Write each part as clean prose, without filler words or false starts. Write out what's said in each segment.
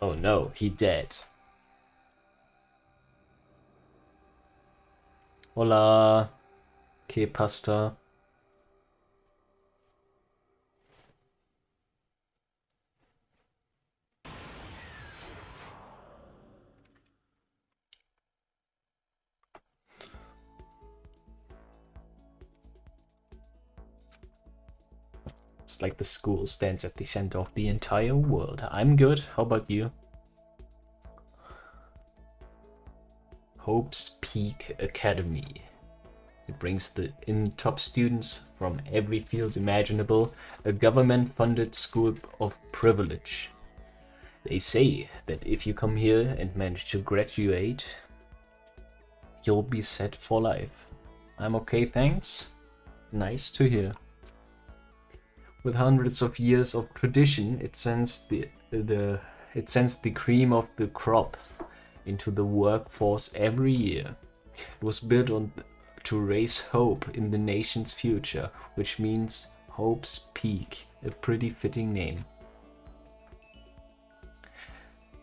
Oh no, he dead. Hola, que pasta? It's like the school stands at the center of the entire world. I'm good. How about you? Hope's Peak Academy. It brings in top students from every field imaginable, a government-funded school of privilege. They say that if you come here and manage to graduate, you'll be set for life. I'm okay, thanks. Nice to hear. With hundreds of years of tradition, it sends the cream of the crop into the workforce every year. It was built to raise hope in the nation's future, which means Hope's Peak, a pretty fitting name.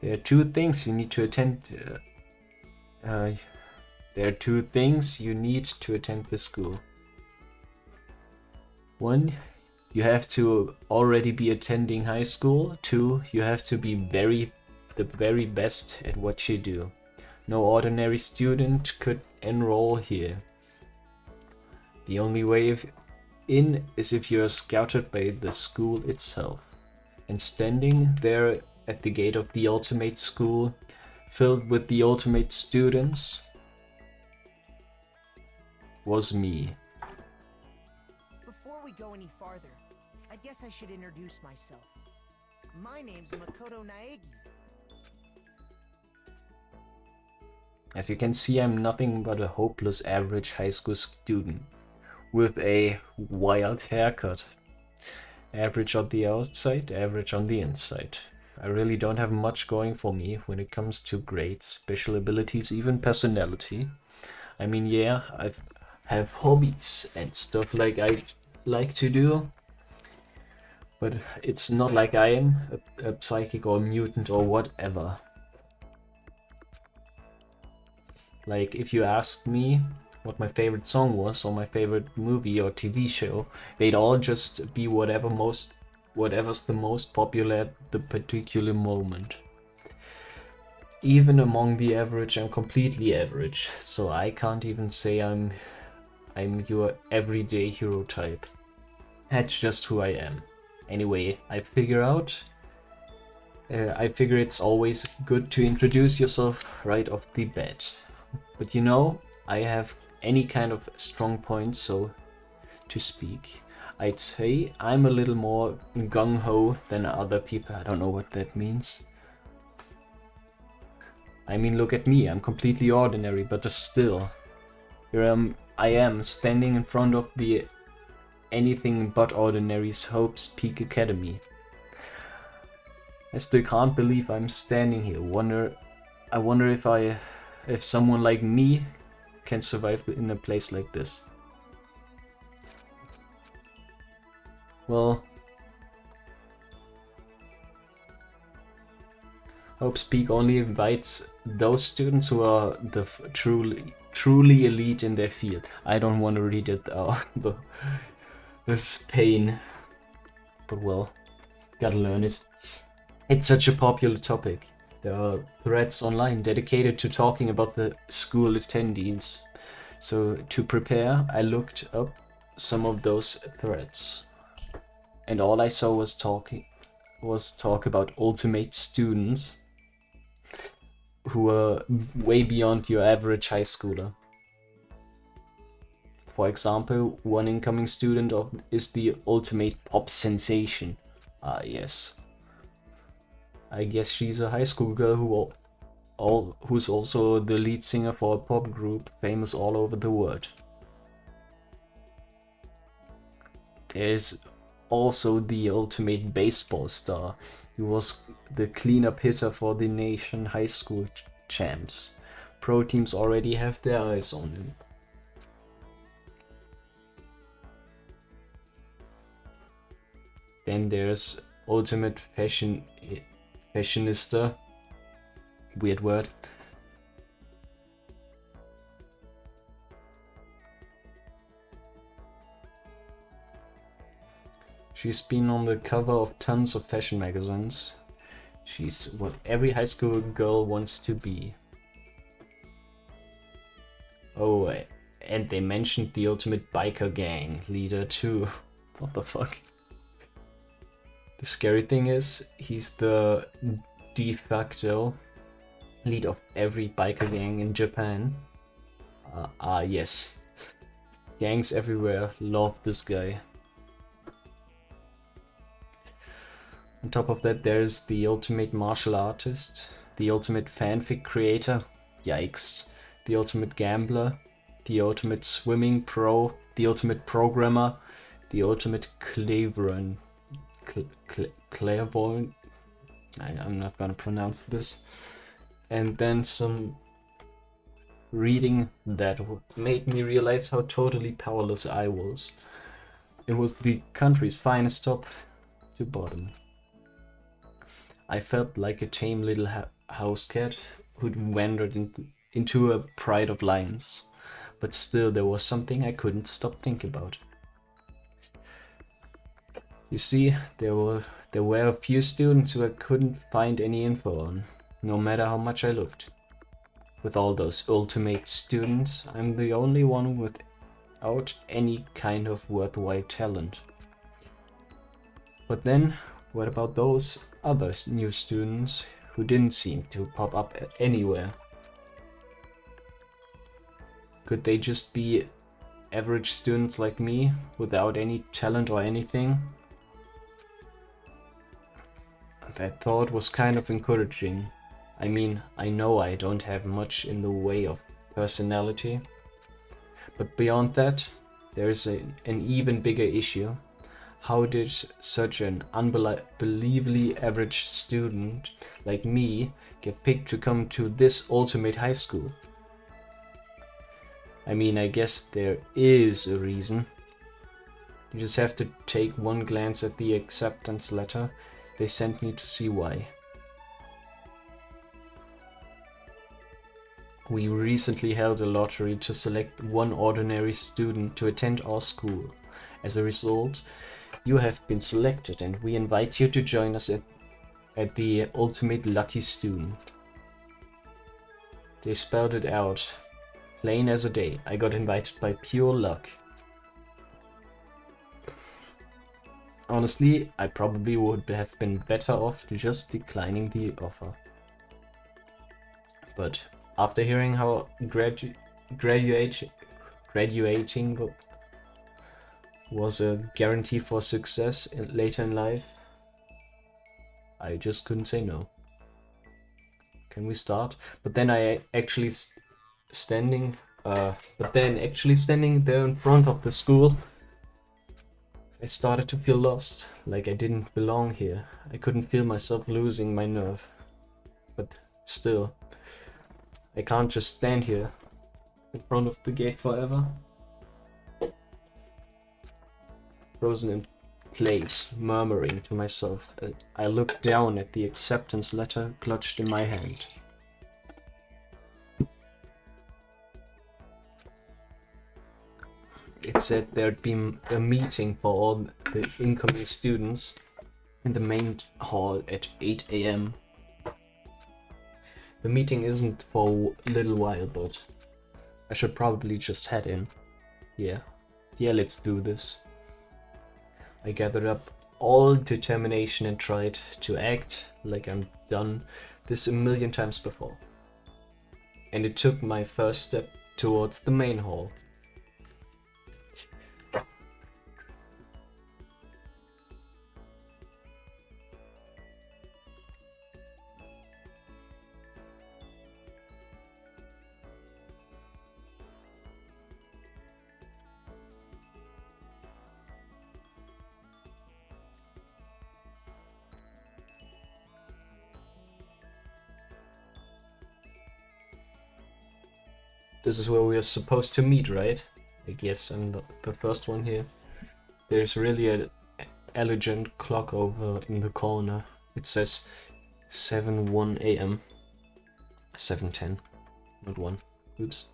There are two things you need to attend. There are two things you need to attend the school. One, you have to already be attending high school. Two, you have to be the very best at what you do. No ordinary student could enroll here. The only way in is if you are scouted by the school itself. And standing there at the gate of the ultimate school, filled with the ultimate students, was me. Before we go any farther, I guess I should introduce myself. My name's Makoto Naegi. As you can see, I'm nothing but a hopeless average high school student with a wild haircut. Average on the outside, average on the inside. I really don't have much going for me when it comes to grades, special abilities, even personality. I mean, yeah, I have hobbies and stuff like I like to do, but it's not like I am a psychic or a mutant or whatever. Like, if you asked me what my favorite song was or my favorite movie or TV show, they'd all just be whatever's the most popular at the particular moment. Even among the average, I'm completely average, so I can't even say I'm your everyday hero type. That's just who I am. Anyway, I figure it's always good to introduce yourself right off the bat. But you know, I have any kind of strong point, so to speak. I'd say I'm a little more gung-ho than other people. I don't know what that means. I mean, look at me, I'm completely ordinary, but still. I am standing in front of the anything but ordinary's Hope's Peak Academy. I still can't believe I'm standing here. I wonder if someone like me can survive in a place like this. Well, Hope's Peak only invites those students who are the truly elite in their field. I don't want to read it out. This pain, but well, gotta learn it. It's such a popular topic. There are threads online dedicated to talking about the school attendees. So to prepare, I looked up some of those threads. And all I saw was talk about ultimate students who are way beyond your average high schooler. For example, one incoming student is the ultimate pop sensation. Ah, yes. I guess she's a high school girl who's also the lead singer for a pop group famous all over the world. There's also the ultimate baseball star. He was the cleanup hitter for the nation high school champs. Pro teams already have their eyes on him. Then there's ultimate fashionista. weird word. She's been on the cover of tons of fashion magazines. She's what every high school girl wants to be. Oh, and they mentioned the ultimate biker gang leader too. What the fuck? The scary thing is, he's the de facto lead of every biker gang in Japan. Yes. Gangs everywhere love this guy. On top of that, there's the ultimate martial artist, the ultimate fanfic creator, yikes, the ultimate gambler, the ultimate swimming pro, the ultimate programmer, the ultimate clairvoyant. Clairvoyant? I'm not gonna pronounce this. And then some reading that made me realize how totally powerless I was. It was the country's finest top to bottom. I felt like a tame little house cat who'd wandered into a pride of lions, but still there was something I couldn't stop thinking about. You see, there were a few students who I couldn't find any info on, no matter how much I looked. With all those ultimate students, I'm the only one without any kind of worthwhile talent. But then, what about those other new students who didn't seem to pop up anywhere? Could they just be average students like me, without any talent or anything? That thought was kind of encouraging. I mean, I know I don't have much in the way of personality, but beyond that, there's an even bigger issue. How did such an unbelievably average student like me get picked to come to this ultimate high school? I mean, I guess there is a reason. You just have to take one glance at the acceptance letter they sent me to see why. We recently held a lottery to select one ordinary student to attend our school. As a result, you have been selected and we invite you to join us at the ultimate lucky student. They spelled it out, plain as a day. I got invited by pure luck. Honestly, I probably would have been better off just declining the offer. But after hearing how graduating was a guarantee for success later in life, I just couldn't say no. Can we start? But then actually standing there in front of the school, I started to feel lost, like I didn't belong here. I couldn't feel myself losing my nerve. But still, I can't just stand here in front of the gate forever. Frozen in place, murmuring to myself, I looked down at the acceptance letter clutched in my hand. It said there'd be a meeting for all the incoming students in the main hall at 8 AM. The meeting isn't for a little while, but I should probably just head in. Yeah, let's do this. I gathered up all determination and tried to act like I've done this a million times before. And it took my first step towards the main hall. This is where we are supposed to meet, right? I guess I'm the first one here. There's really an elegant clock over in the corner. It says 7:01 AM. 710, not 1. Oops.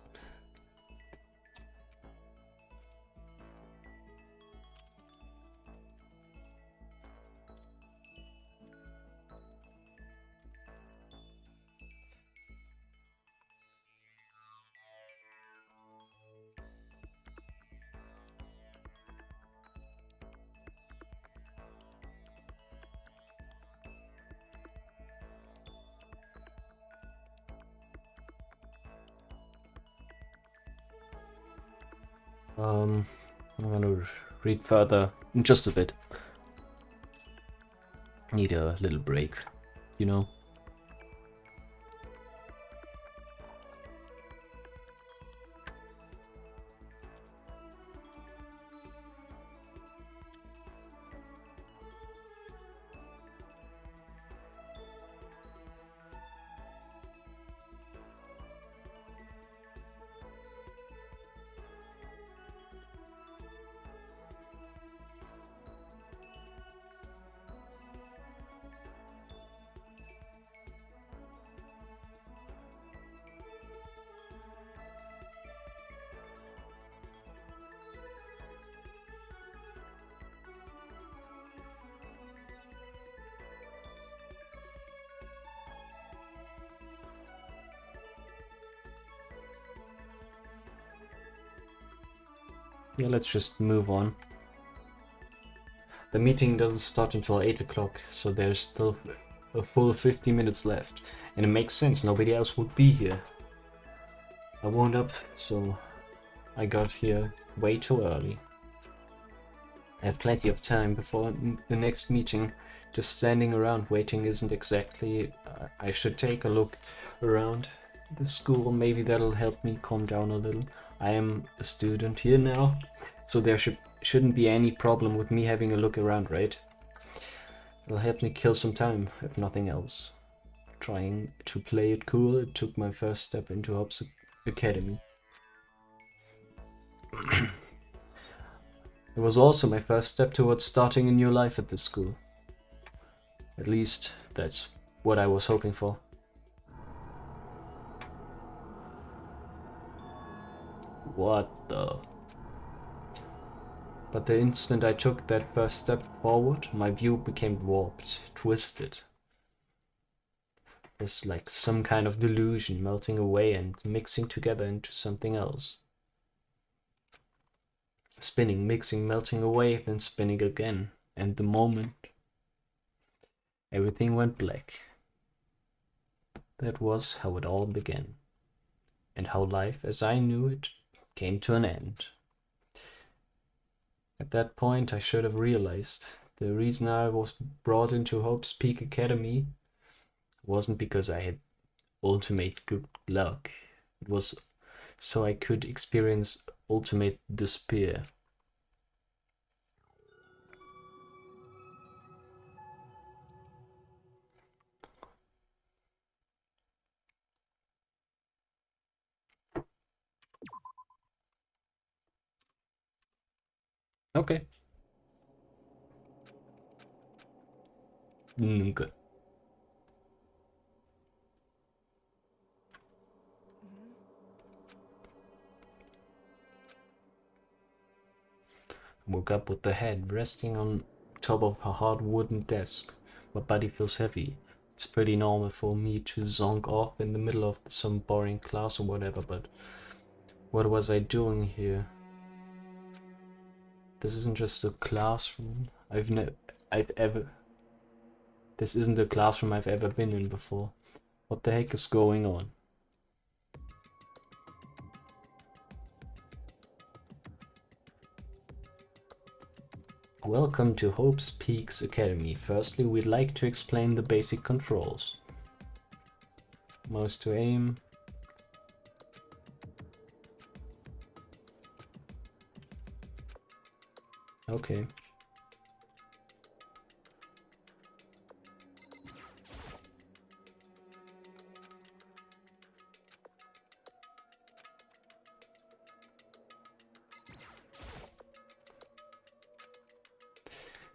I'm gonna read further in just a bit. Need a little break, you know? Yeah, let's just move on. The meeting doesn't start until 8 o'clock, so there's still a full 50 minutes left. And it makes sense, nobody else would be here. I wound up, so I got here way too early. I have plenty of time before the next meeting. Just standing around waiting isn't exactly... I should take a look around the school, maybe that'll help me calm down a little. I am a student here now, so there shouldn't be any problem with me having a look around, right? It'll help me kill some time, if nothing else. Trying to play it cool, it took my first step into Hope's Academy. It was also my first step towards starting a new life at this school. At least, that's what I was hoping for. What the... But the instant I took that first step forward, my view became warped, twisted. It was like some kind of delusion melting away and mixing together into something else. Spinning, mixing, melting away, then spinning again. And the moment everything went black. That was how it all began. And how life, as I knew it, came to an end. At that point, I should have realized the reason I was brought into Hope's Peak Academy wasn't because I had ultimate good luck. It was so I could experience ultimate despair. Okay. Good. Woke up with the head resting on top of a hard wooden desk. My body feels heavy. It's pretty normal for me to zonk off in the middle of some boring class or whatever, but what was I doing here? This isn't just a classroom. This isn't a classroom I've ever been in before. What the heck is going on? Welcome to Hope's Peaks Academy. Firstly, we'd like to explain the basic controls. Mouse to aim. Okay.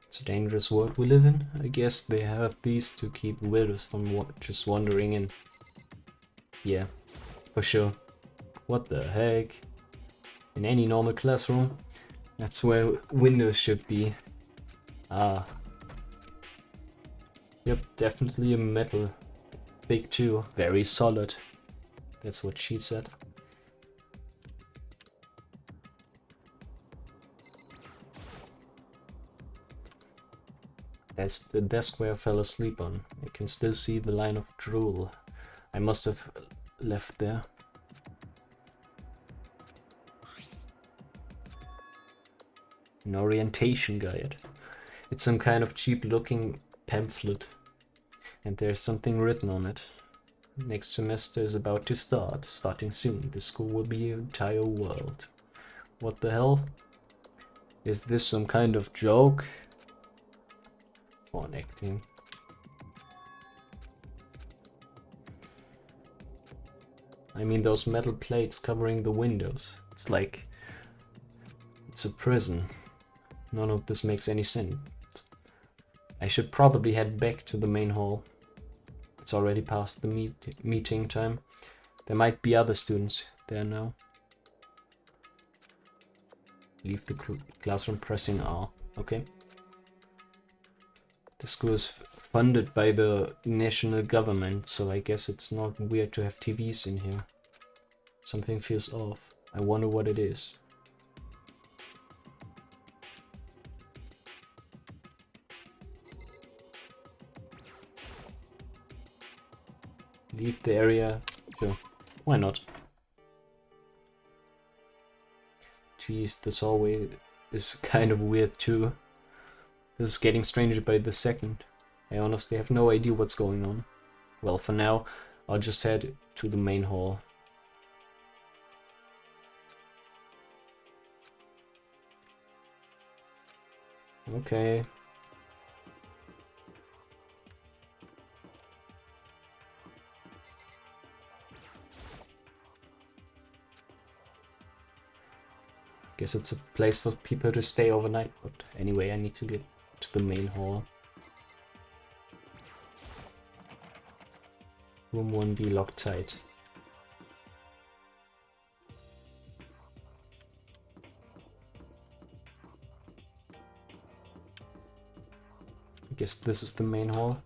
It's a dangerous world we live in. I guess they have these to keep widows from just wandering in. Yeah, for sure. What the heck? In any normal classroom, that's where windows should be. Ah. Yep, definitely a metal. Big too, very solid. That's what she said. That's the desk where I fell asleep on. I can still see the line of drool I must have left there. An orientation guide. It's some kind of cheap looking pamphlet. And there's something written on it. Next semester is about to start. Starting soon. The school will be your entire world. What the hell? Is this some kind of joke? Porn acting. I mean, those metal plates covering the windows. It's like... it's a prison. None of this makes any sense. I should probably head back to the main hall. It's already past the meeting time. There might be other students there now. Leave the classroom pressing R. Okay. The school is funded by the national government, so I guess it's not weird to have TVs in here. Something feels off. I wonder what it is. Leave the area. Sure. Why not? Jeez, this hallway is kind of weird too. This is getting stranger by the second. I honestly have no idea what's going on. Well, for now, I'll just head to the main hall. Okay. Guess it's a place for people to stay overnight, but anyway, I need to get to the main hall. Room 1B locked tight. I guess this is the main hall.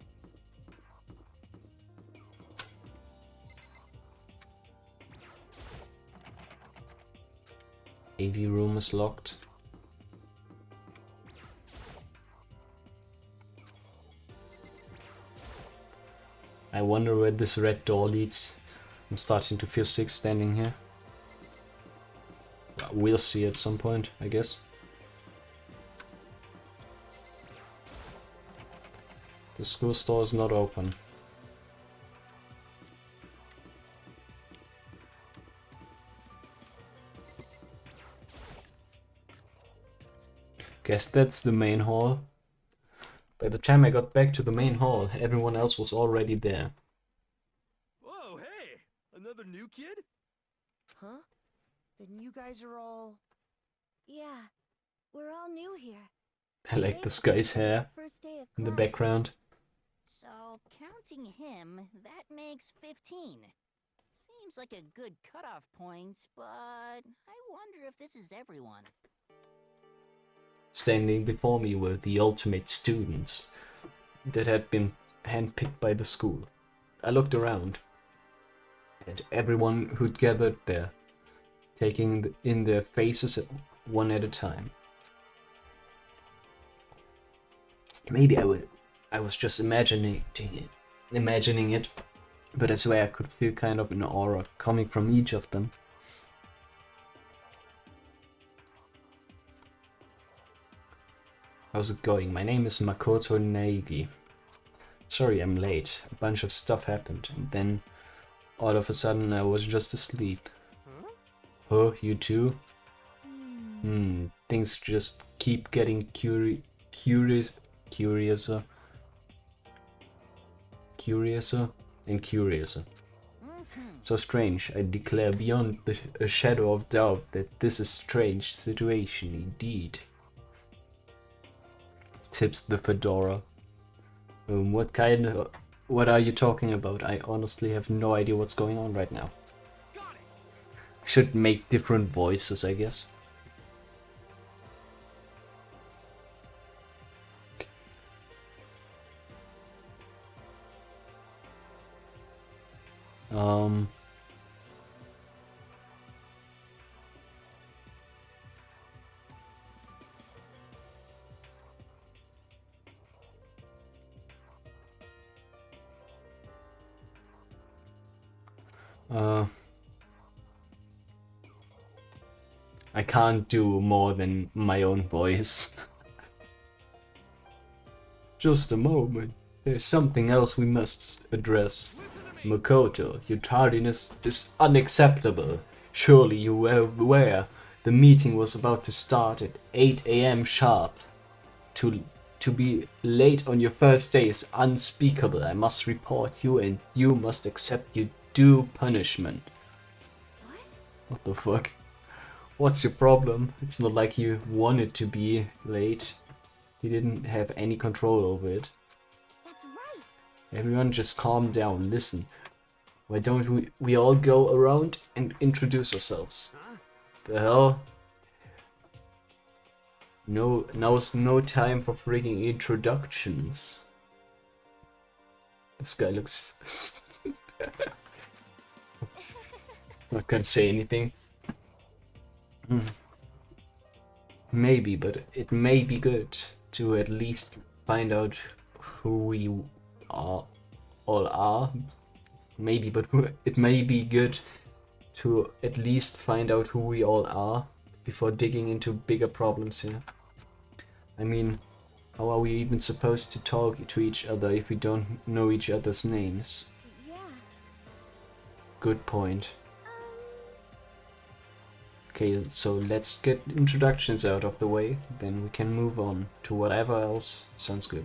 AV room is locked. I wonder where this red door leads. I'm starting to feel sick standing here. Well, we'll see at some point, I guess. The school store is not open. Guess that's the main hall. By the time I got back to the main hall, everyone else was already there. Whoa, hey! Another new kid? Huh? Then you guys are all... Yeah, we're all new here. I like this guy's hair First day of in the class. background. So, counting him, that makes 15. Seems like a good cutoff point, but I wonder if this is everyone. Standing before me were the ultimate students that had been handpicked by the school. I looked around at everyone who'd gathered there, taking in their faces one at a time. Maybe I was just imagining it, but I swear I could feel kind of an aura coming from each of them. How's it going? My name is Makoto Naegi. Sorry I'm late. A bunch of stuff happened, and then all of a sudden I was just asleep. Huh? Oh, you too? Things just keep getting curiouser and curiouser. So strange, I declare beyond a shadow of doubt that this is a strange situation indeed. Tips the fedora. What kind What are you talking about? I honestly have no idea what's going on right now. Should make different voices, I guess. Um... I can't do more than my own voice. Just a moment. There's something else we must address. Makoto, your tardiness is unacceptable. Surely you were aware the meeting was about to start at 8 a.m. sharp. To be late on your first day is unspeakable. I must report you and you must accept your due punishment. What the fuck? What's your problem? It's not like you wanted to be late. You didn't have any control over it. That's right. Everyone just calm down, listen. Why don't we all go around and introduce ourselves? The hell? No, now's no time for freaking introductions. This guy looks... Not gonna say anything. Maybe, but it may be good to at least find out who we all are. Maybe, but it may be good to at least find out who we all are before digging into bigger problems here. I mean, how are we even supposed to talk to each other if we don't know each other's names? Yeah. Good point. Okay, so let's get introductions out of the way, then we can move on to whatever else sounds good.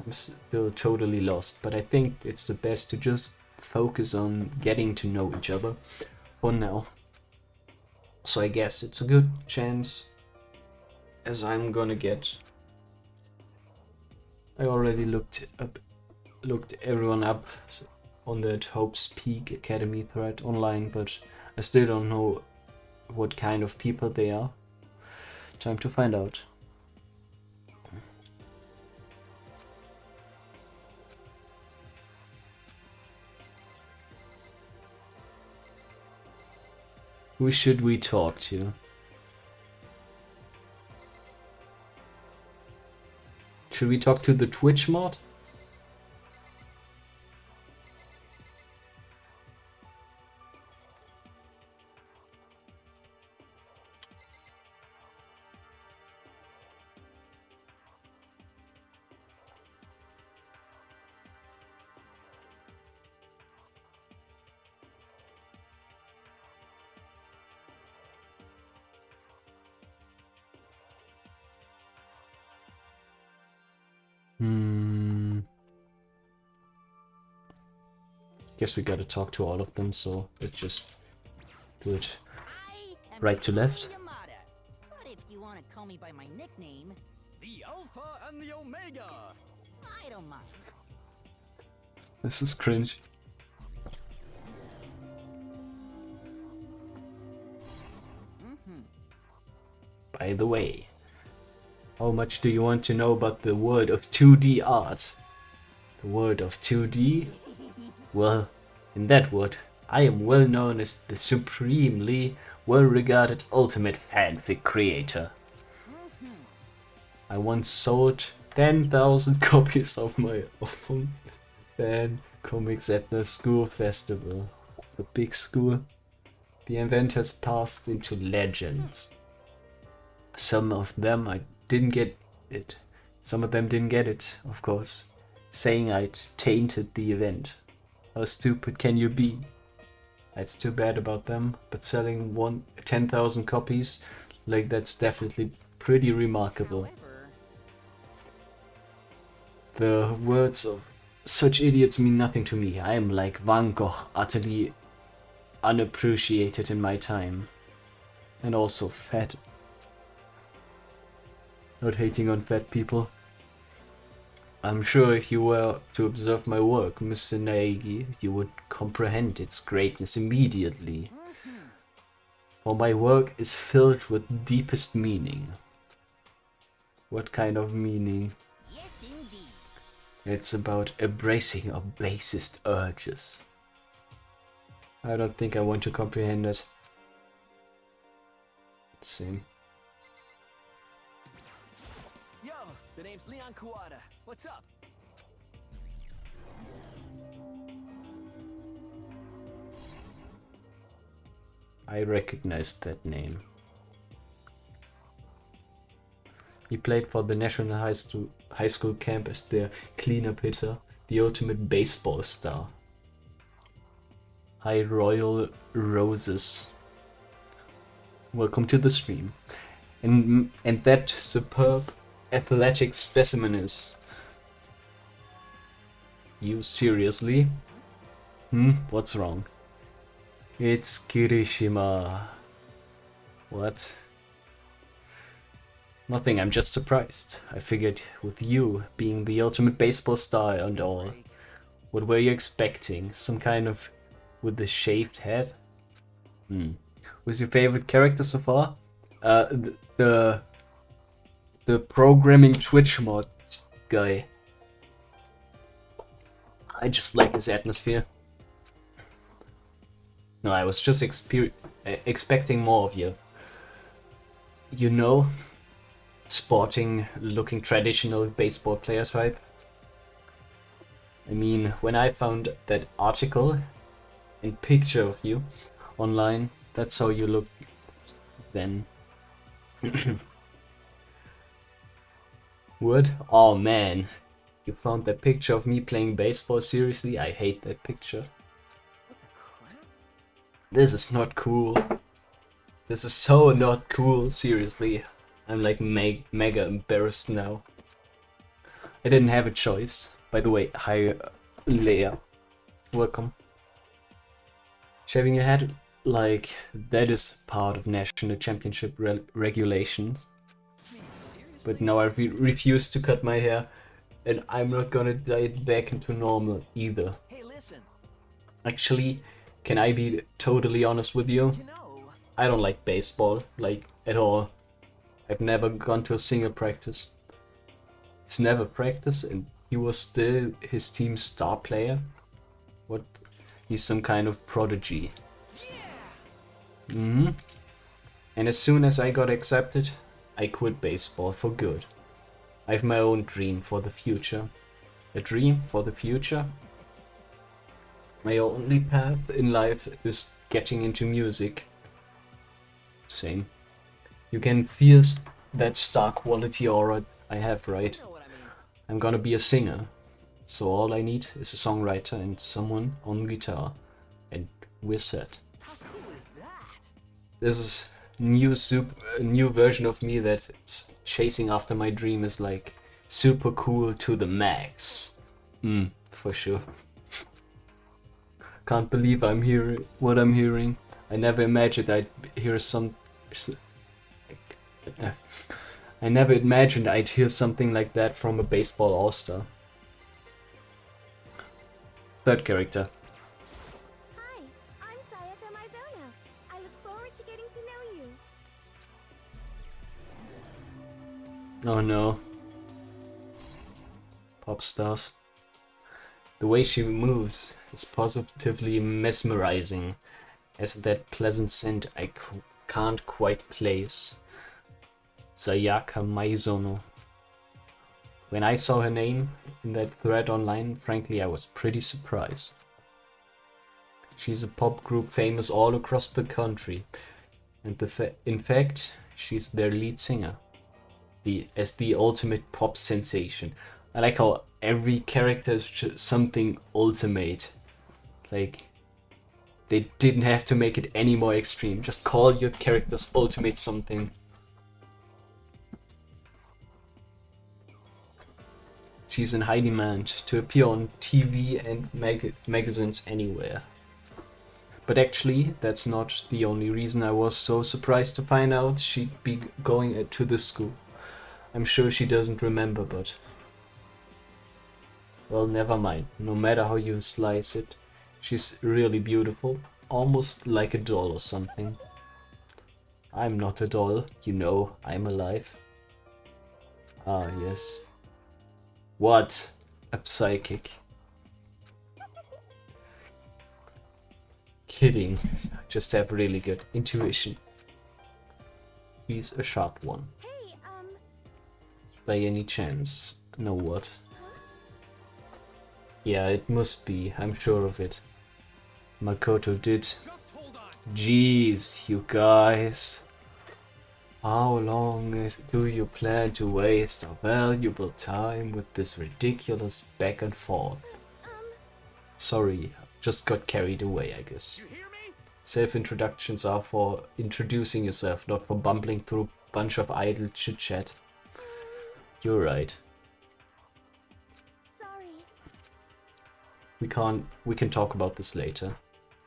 I'm still totally lost, but I think it's the best to just focus on getting to know each other for now. So I guess it's a good chance, as I'm gonna get... I already looked everyone up on that Hope's Peak Academy thread online, but I still don't know what kind of people they are. Time to find out. Who should we talk to? Should we talk to the Twitch mod? Guess we gotta talk to all of them, so let's just do it right to left. But if you want to call me by my nickname, The Alpha and the Omega. I don't mind. This is cringe. By the way, how much do you want to know about the world of 2D art? The world of 2D? Well, in that world, I am well known as the supremely well-regarded ultimate fanfic creator. I once sold 10,000 copies of my own fan comics at the school festival. The big school. The event has passed into legends. Some of them I didn't get it. Some of them didn't get it, of course, saying I'd tainted the event. How stupid can you be? That's too bad about them, but selling 10,000 copies, like, that's definitely pretty remarkable. However, The words of such idiots mean nothing to me. I am like Van Gogh, utterly unappreciated in my time. And also fat. Not hating on fat people. I'm sure if you were to observe my work, Mr. Naegi, you would comprehend its greatness immediately. For my work is filled with deepest meaning. What kind of meaning? Yes, indeed. It's about embracing our basest urges. I don't think I want to comprehend it. Let's see. Yo, the name's Leon Kawada. What's up? I recognized that name. He played for the National High School camp as their cleanup hitter, the ultimate baseball star. Hi Royal Roses. Welcome to the stream. And that superb athletic specimen is... You seriously? What's wrong? It's Kirishima. What? Nothing, I'm just surprised. I figured with you being the ultimate baseball star and all. What were you expecting? Some kind of... with the shaved head? Who's your favorite character so far? The programming Twitch mod guy. I just like his atmosphere. No, I was just expecting more of you. You know, sporting looking traditional baseball player type. I mean, when I found that article and picture of you online, that's how you look then. What? Oh man, you found that picture of me playing baseball? Seriously? I hate that picture. What the crap? This is not cool. This is so not cool, seriously. I'm like mega embarrassed now. I didn't have a choice. By the way, hi Leia. Welcome. Shaving your head? Like, that is part of national championship regulations. I mean, seriously? But now I refuse to cut my hair, and I'm not gonna dye it back into normal either. Hey, listen. Actually, can I be totally honest with you? You know, I don't like baseball, like, at all. I've never gone to a single practice. It's never practice, and he was still his team's star player? What? He's some kind of prodigy. And as soon as I got accepted, I quit baseball for good. I have my own dream for the future. A dream for the future? My only path in life is getting into music. Same. You can feel that star quality aura I have, right? you know what I mean. I'm gonna be a singer. So all I need is a songwriter and someone on guitar. And we're set. How cool is that? This is a new version of me that's chasing after my dream is like super cool to the max. For sure. Can't believe I'm hearing what I'm hearing. I never imagined I'd hear I never imagined I'd hear something like that from a baseball all-star. Third character. Hi, I'm Sayaka Mizono. I look forward to getting to know you. Oh no. Pop stars. The way she moves is positively mesmerizing, as that pleasant scent I can't quite place. Sayaka Maizono. When I saw her name in that thread online, frankly I was pretty surprised. She's a pop group famous all across the country, and in fact, she's their lead singer. As the ultimate pop sensation. I like how every character is just something ultimate. Like, they didn't have to make it any more extreme. Just call your characters ultimate something. She's in high demand to appear on TV and magazines anywhere. But actually, that's not the only reason I was so surprised to find out she'd be going to this school. I'm sure she doesn't remember, but Well, never mind. No matter how you slice it, she's really beautiful. Almost like a doll or something. I'm not a doll, you know, I'm alive. Ah, yes. What? A psychic. Kidding. Just have really good intuition. He's a sharp one. Hey, By any chance. Know what? Yeah, it must be. I'm sure of it. Makoto did. Just hold on. Jeez, you guys. How long do you plan to waste our valuable time with this ridiculous back and forth? Sorry, just got carried away, I guess. You hear me? Self-introductions are for introducing yourself, not for bumbling through a bunch of idle chit-chat. You're right. sorry. We can talk about this later.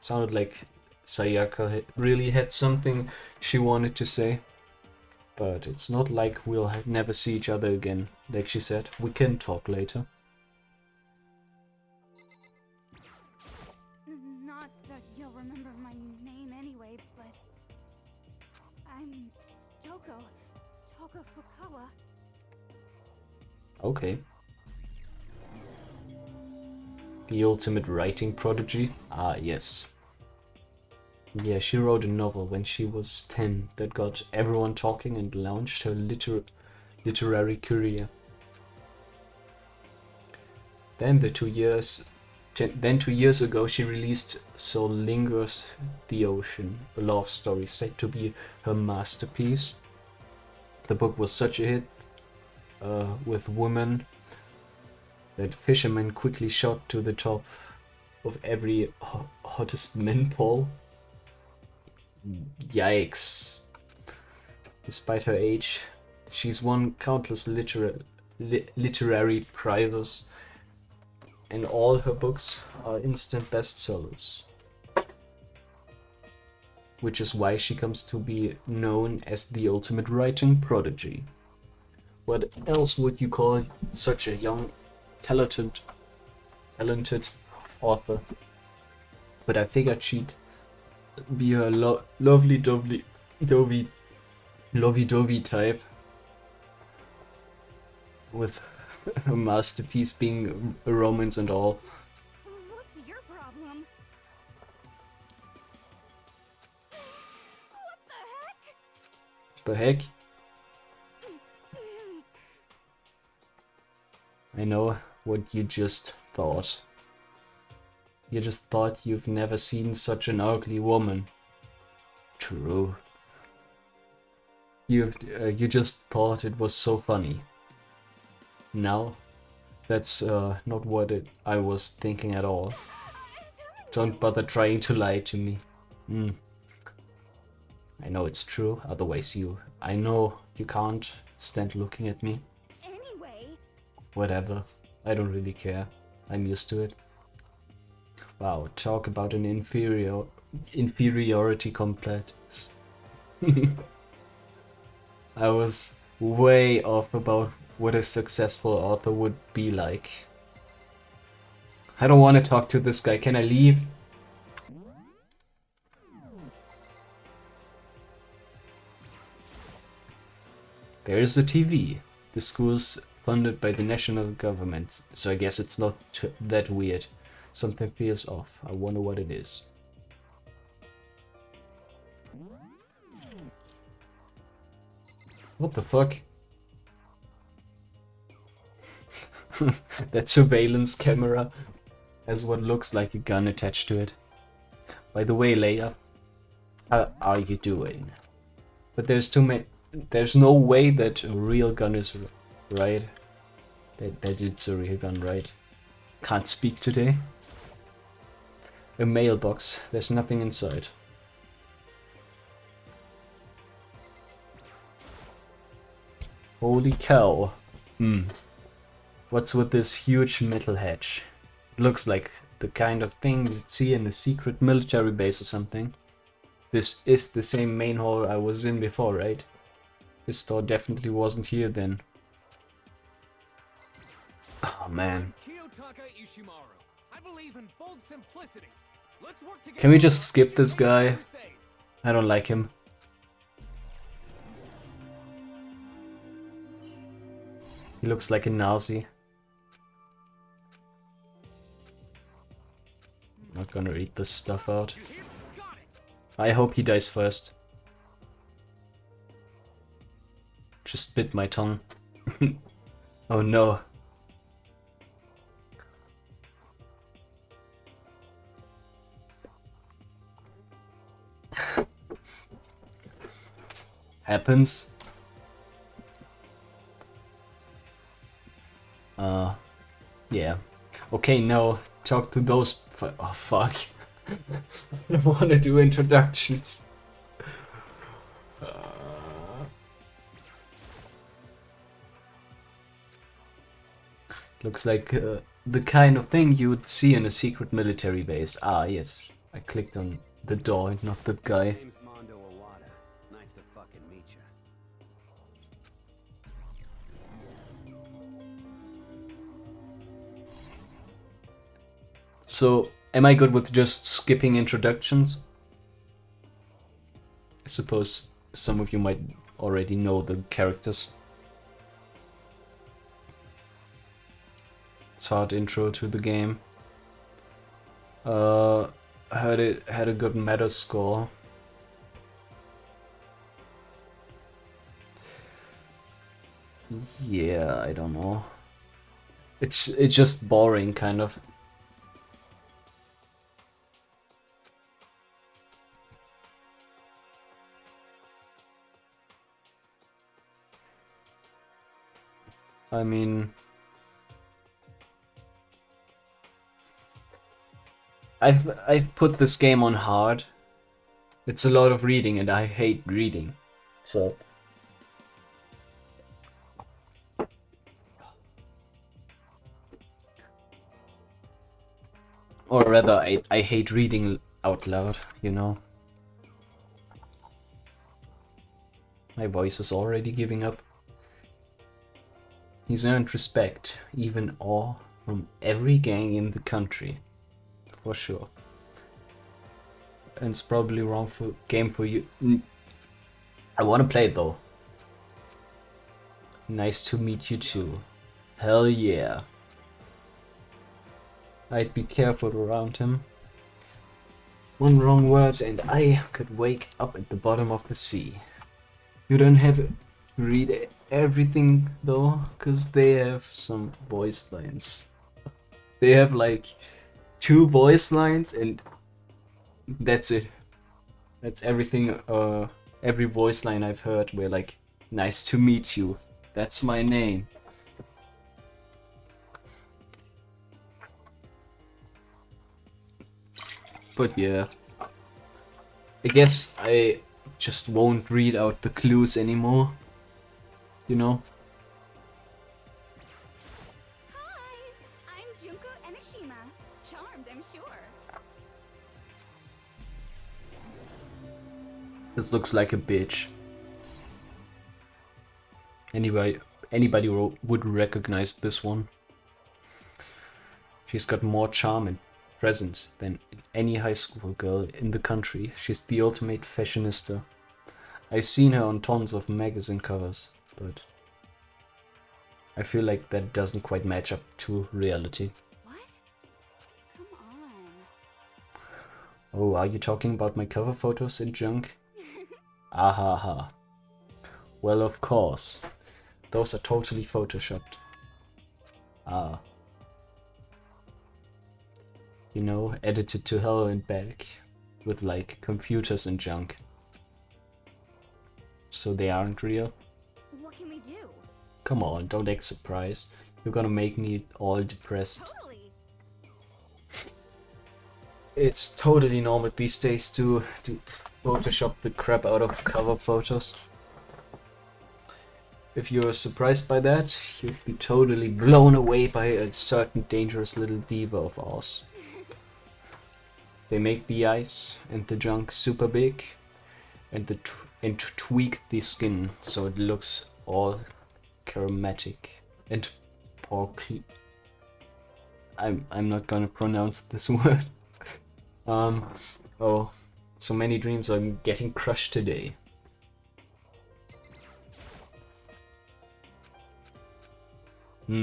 Sounded like Sayaka really had something she wanted to say. But it's not like we'll never see each other again. Like she said, we can talk later. Not that you'll remember my name anyway, but I'm Toko Fukawa. Okay. The ultimate writing prodigy? Ah, yes. Yeah, she wrote a novel when she was 10 that got everyone talking and launched her literary career. Then 2 years ago she released So Lingers the Ocean, a love story said to be her masterpiece. The book was such a hit with women that fishermen quickly shot to the top of every hottest men poll. Yikes. Despite her age, she's won countless literary prizes, and all her books are instant bestsellers. Which is why she comes to be known as the ultimate writing prodigy. What else would you call such a young, talented author? But I figured she'd be a lovey-dovey type, with a masterpiece being a romance and all. What's your problem? What the heck? The heck? I know what you just thought. You just thought you've never seen such an ugly woman. True. You just thought it was so funny. Now, that's not what I was thinking at all. Don't bother trying to lie to me. I know it's true, otherwise I know you can't stand looking at me. Anyway, Whatever, I don't really care. I'm used to it. Wow, talk about an inferiority complex. I was way off about what a successful author would be like. I don't want to talk to this guy. Can I leave? There's the TV. The school's funded by the national government, so I guess it's not that weird. Something feels off. I wonder what it is. What the fuck? That surveillance camera has what looks like a gun attached to it. By the way, Leia, how are you doing? But there's no way that a real gun is right. That it's a real gun, right? Can't speak today. A mailbox. There's nothing inside. Holy cow. What's with this huge metal hatch? It looks like the kind of thing you'd see in a secret military base or something. This is the same main hall I was in before, right? This door definitely wasn't here then. Oh man. Kill Kiyotaka Ishimaru. I believe in bold simplicity. Let's work together. Can we just skip this guy? I don't like him. He looks like a Nazi. Not gonna read this stuff out. I hope he dies first. Just bit my tongue. Oh no. Happens. Yeah. Okay, now talk to those. Oh fuck. I don't want to do introductions. Looks like the kind of thing you would see in a secret military base. Ah, yes. I clicked on the door and not the guy. Name's Mondo Owada. Nice to fucking meet ya. So, am I good with just skipping introductions? I suppose some of you might already know the characters. It's hard intro to the game. Heard it had a good meta score. Yeah, I don't know. It's just boring, kind of. I mean, I've put this game on hard. It's a lot of reading and I hate reading. So or rather I hate reading out loud, you know. My voice is already giving up. He's earned respect, even awe, from every gang in the country. For sure. And it's probably wrong for game for you. I want to play it though. Nice to meet you too. Hell yeah. I'd be careful around him. One wrong word and I could wake up at the bottom of the sea. You don't have to read everything though, because they have some voice lines. They have like 2 voice lines and that's it. That's everything. Every voice line I've heard were like, nice to meet you. That's my name. But yeah. I guess I just won't read out the clues anymore. You know? Hi, I'm Junko Enoshima. Charmed, I'm sure. This looks like a bitch. Anybody would recognize this one. She's got more charm and presence than any high school girl in the country. She's the ultimate fashionista. I've seen her on tons of magazine covers, but I feel like that doesn't quite match up to reality. What? Come on. Oh, are you talking about my cover photos and junk? Ahaha. Well, of course. Those are totally photoshopped. Ah. You know, edited to hell and back. With like computers and junk. So they aren't real? What can we do? Come on, don't act surprised. You're gonna make me all depressed. Totally. It's totally normal these days to Photoshop the crap out of cover photos. If you're surprised by that, you'd be totally blown away by a certain dangerous little diva of ours. They make the eyes and the junk super big and tweak the skin so it looks all chromatic and I'm not gonna pronounce this word. Oh, so many dreams are getting crushed today. My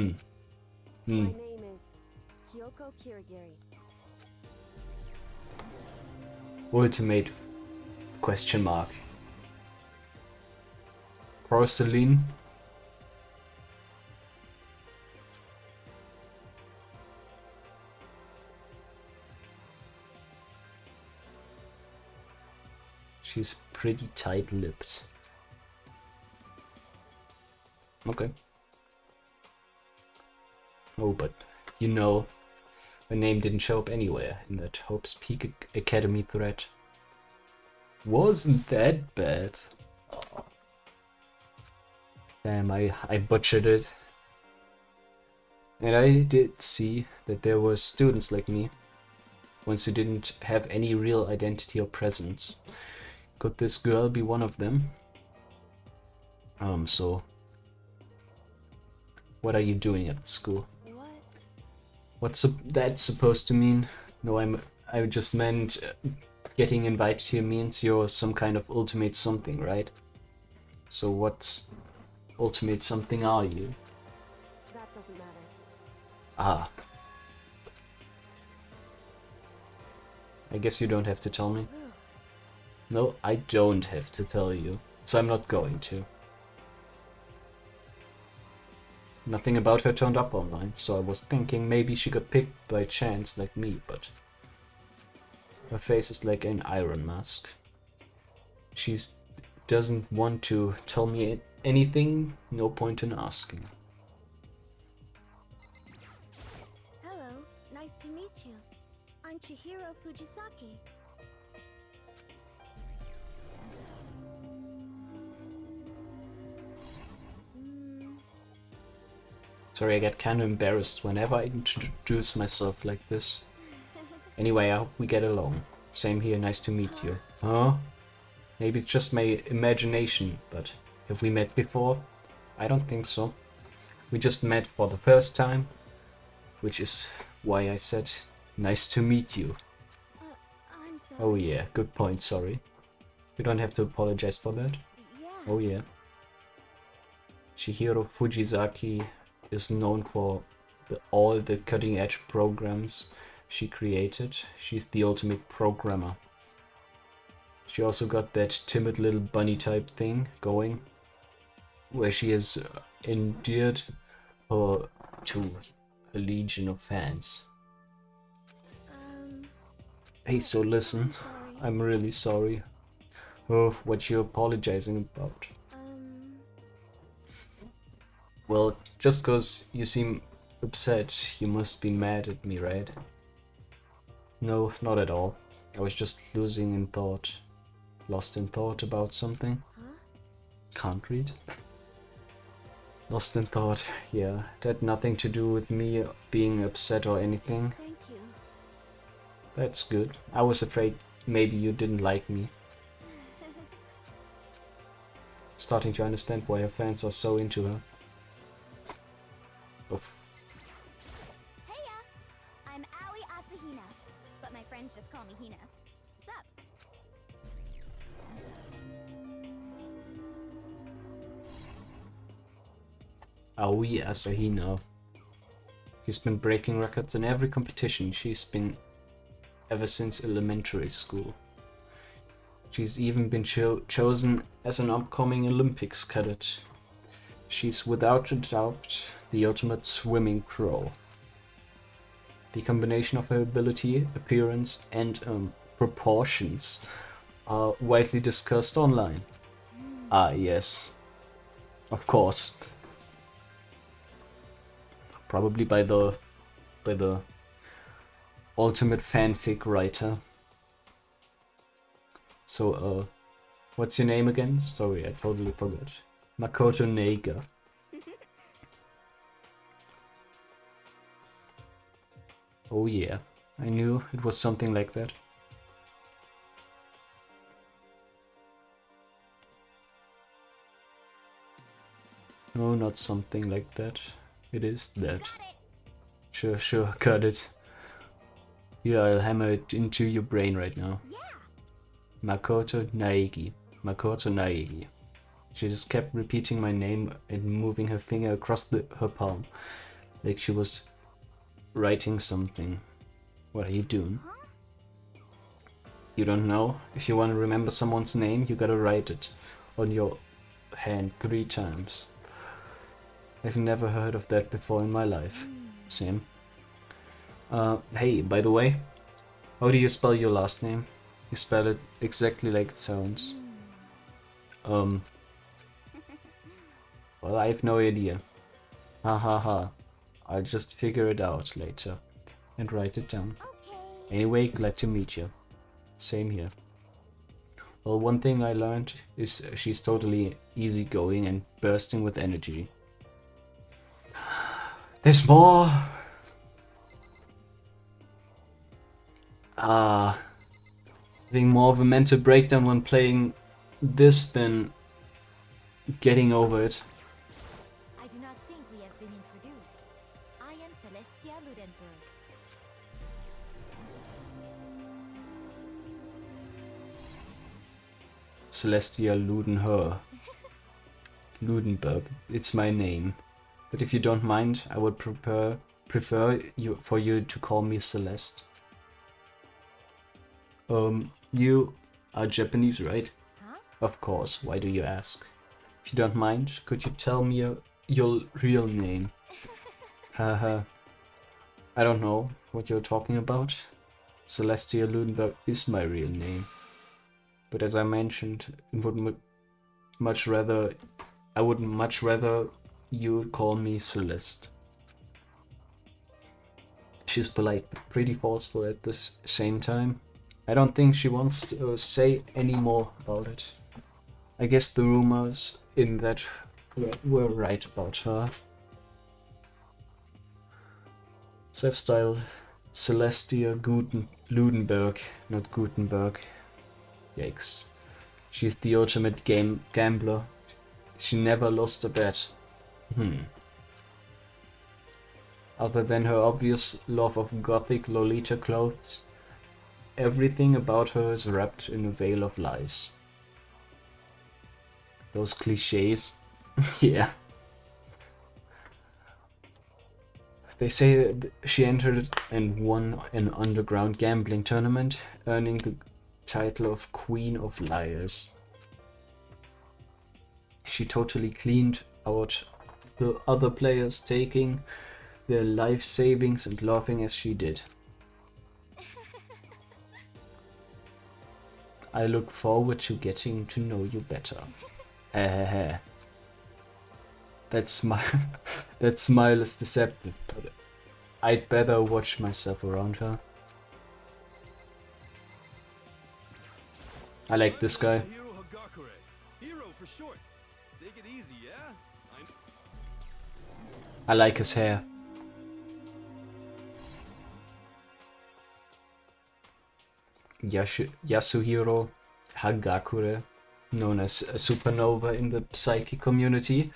name is Kyoko Kirigiri. Ultimate question mark. Porcelain. She's pretty tight-lipped. Okay. Oh, but you know, her name didn't show up anywhere in that Hope's Peak Academy thread. Wasn't that bad? Oh. Damn, I butchered it. And I did see that there were students like me, ones who didn't have any real identity or presence. Could this girl be one of them? So what are you doing at school? What? What's that supposed to mean? No, I just meant getting invited here means you're some kind of ultimate something, right? So what ultimate something are you? That doesn't matter. Ah. I guess you don't have to tell me. No, I don't have to tell you, so I'm not going to. Nothing about her turned up online, so I was thinking maybe she got picked by chance like me, but her face is like an iron mask. She doesn't want to tell me anything, no point in asking. Hello, nice to meet you. I'm Chihiro Fujisaki. Sorry, I get kinda embarrassed whenever I introduce myself like this. Anyway, I hope we get along. Same here, nice to meet you. Huh? Maybe it's just my imagination, but have we met before? I don't think so. We just met for the first time, which is why I said, nice to meet you. I'm sorry. Oh yeah, good point, sorry. You don't have to apologize for that. Yeah. Oh yeah. Chihiro Fujisaki is known for all the cutting-edge programs she created. She's the ultimate programmer. She also got that timid little bunny type thing going, where she has endeared her to a legion of fans. Hey, so listen, I'm sorry. I'm really sorry. Oh, what you're apologizing about? Well, just cause you seem upset, you must be mad at me, right? No, not at all. I was just losing in thought. Lost in thought about something? Huh? Can't read. Lost in thought, yeah. That had nothing to do with me being upset or anything. Thank you. That's good. I was afraid maybe you didn't like me. Starting to understand why her fans are so into her. Oof. Heya! I'm Aoi Asahina, but my friends just call me Hina. What's up? Aoi Asahina. She's been breaking records in every competition she's been ever since elementary school. She's even been chosen as an upcoming Olympics cadet. She's without a doubt the ultimate swimming pro. The combination of her ability, appearance, and proportions are widely discussed online. Ah, yes. Of course. Probably by the ultimate fanfic writer. So, what's your name again? Sorry, I totally forgot. Makoto Neiga. Oh yeah, I knew it was something like that. No, not something like that. It is that. Sure, got it. Here, I'll hammer it into your brain right now. Yeah. Makoto Naegi. Makoto Naegi. She just kept repeating my name and moving her finger across her palm, like she was writing something. What are you doing? Huh? You don't know? If you want to remember someone's name, you gotta write it on your hand 3 times. I've never heard of that before in my life. Same. Hey, by the way, how do you spell your last name? You spell it exactly like it sounds. Well, I have no idea. Ha ha ha. I'll just figure it out later and write it down. Okay. Anyway, glad to meet you. Same here. Well, one thing I learned is she's totally easygoing and bursting with energy. There's more! Having more of a mental breakdown when playing this than getting over it. I do not think we have been introduced. I am Celestia Ludenberg. Celestia Ludenberg, it's my name. But if you don't mind, I would prefer for you to call me Celeste. You are Japanese, right? Huh? Of course, why do you ask? If you don't mind, could you tell me your real name? Haha. I don't know what you're talking about. Celestia Ludenberg is my real name. But as I mentioned, I would much rather you call me Celeste. She's polite, but pretty forceful at the same time. I don't think she wants to say any more about it. I guess the rumors in that were right about her. Self-styled Celestia Ludenberg, not Gutenberg. Yikes. She's the ultimate gambler. She never lost a bet. Other than her obvious love of gothic Lolita clothes, everything about her is wrapped in a veil of lies. Those cliches. Yeah. They say that she entered and won an underground gambling tournament, earning the title of Queen of Liars. She totally cleaned out the other players, taking their life savings and laughing as she did. I look forward to getting to know you better. That smile is deceptive, but I'd better watch myself around her. I like this guy. Hero Hagakure. Hero for short. Take it easy, yeah? I like his hair. Yasuhiro Hagakure, known as a supernova in the psychic community,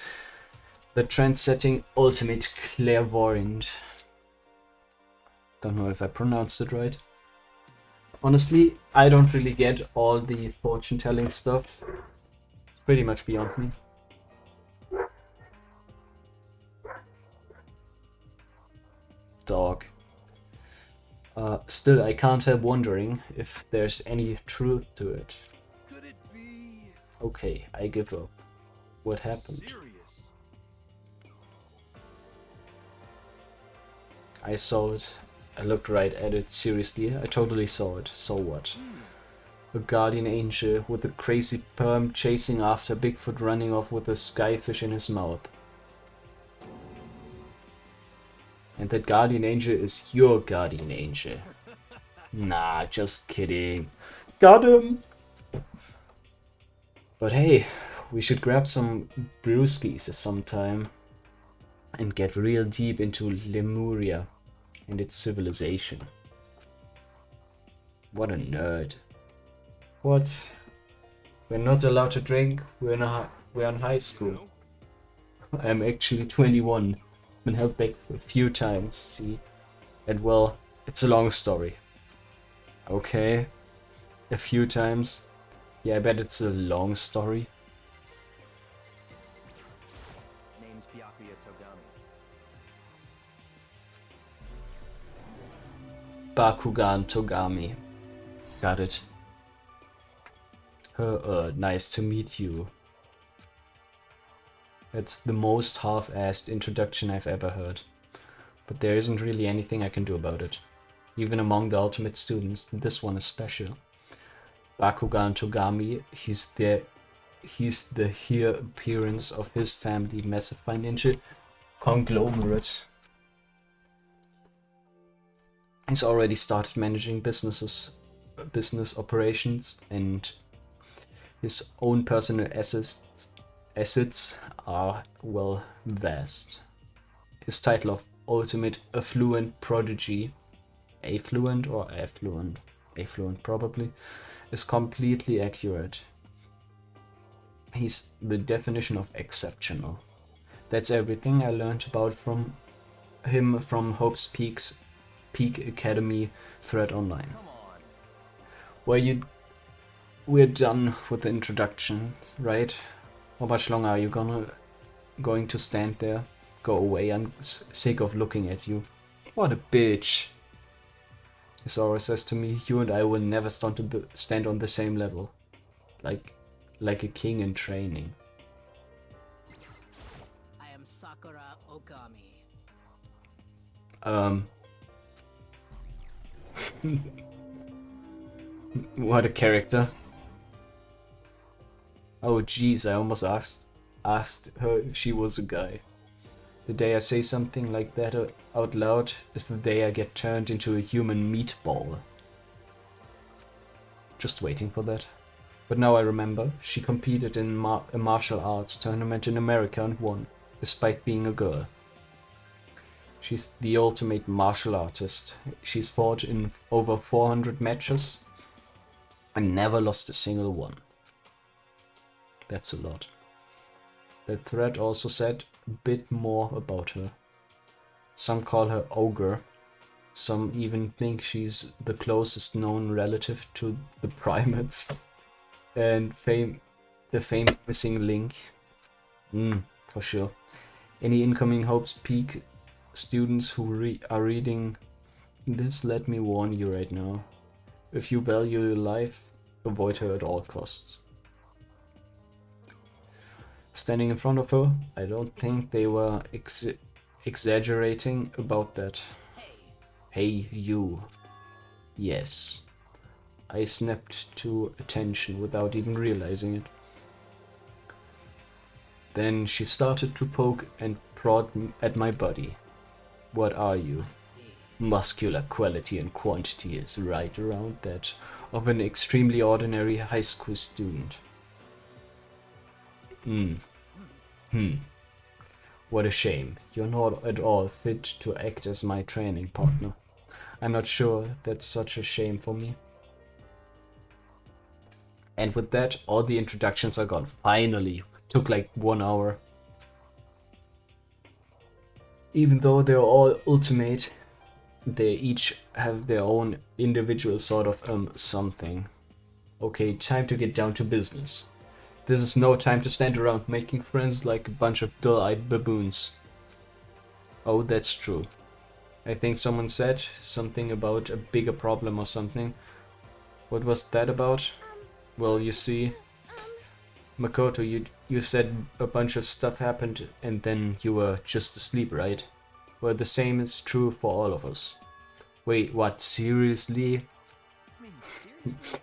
the trend-setting ultimate clairvoyant. Don't know if I pronounced it right. Honestly, I don't really get all the fortune-telling stuff. It's pretty much beyond me. Dog. Still, I can't help wondering if there's any truth to it. Could it be Okay, I give up. What happened? serious? I saw it. I looked right at it. Seriously, I totally saw it. So what? A guardian angel with a crazy perm chasing after Bigfoot running off with a skyfish in his mouth. And that guardian angel is your guardian angel. Nah, just kidding. Got him! But hey, we should grab some brewskis sometime and get real deep into Lemuria and its civilization. What a nerd. What? We're not allowed to drink? We're in high school. I'm actually 21. Been held back a few times, see? And well, it's a long story. Okay, a few times. Yeah, I bet it's a long story. Name's Byakuya Togami. Bakugan Togami. Got it. Nice to meet you. That's the most half-assed introduction I've ever heard. But there isn't really anything I can do about it. Even among the ultimate students, this one is special. Bakugan Togami, he's the here appearance of his family massive financial conglomerate. He's already started managing business operations, and his own personal assets are, well, vast. His title of ultimate affluent prodigy, affluent or affluent? Affluent probably, is completely accurate. He's the definition of exceptional. That's everything I learned about him from Hope's Peak Academy thread online. Well, we're done with the introductions, right? How much longer are you going to stand there? Go away, I'm sick of looking at you. What a bitch. Isora says to me, you and I will never stand on the same level. Like a king in training. I am Sakura Okami. What a character. Oh jeez, I almost asked her if she was a guy. The day I say something like that out loud is the day I get turned into a human meatball. Just waiting for that. But now I remember, she competed in a martial arts tournament in America and won, despite being a girl. She's the ultimate martial artist. She's fought in over 400 matches and never lost a single one. That's a lot. The thread also said a bit more about her. Some call her ogre. Some even think she's the closest known relative to the primates. And the famous missing link. For sure. Any incoming Hope's Peak students who are reading this, let me warn you right now. If you value your life, avoid her at all costs. Standing in front of her, I don't think they were exaggerating about that. Hey, you. Yes. I snapped to attention without even realizing it. Then she started to poke and prod at my body. What are you? Muscular quality and quantity is right around that of an extremely ordinary high school student. What a shame. You're not at all fit to act as my training partner. I'm not sure that's such a shame for me. And with that, all the introductions are gone. Finally. Took like 1 hour. Even though they're all ultimate, they each have their own individual sort of something. Okay, time to get down to business. This is no time to stand around making friends like a bunch of dull-eyed baboons. Oh, that's true. I think someone said something about a bigger problem or something. What was that about? Well, you see, Makoto, you said a bunch of stuff happened and then you were just asleep, right? Well, the same is true for all of us. Wait, what? Seriously? I mean, seriously?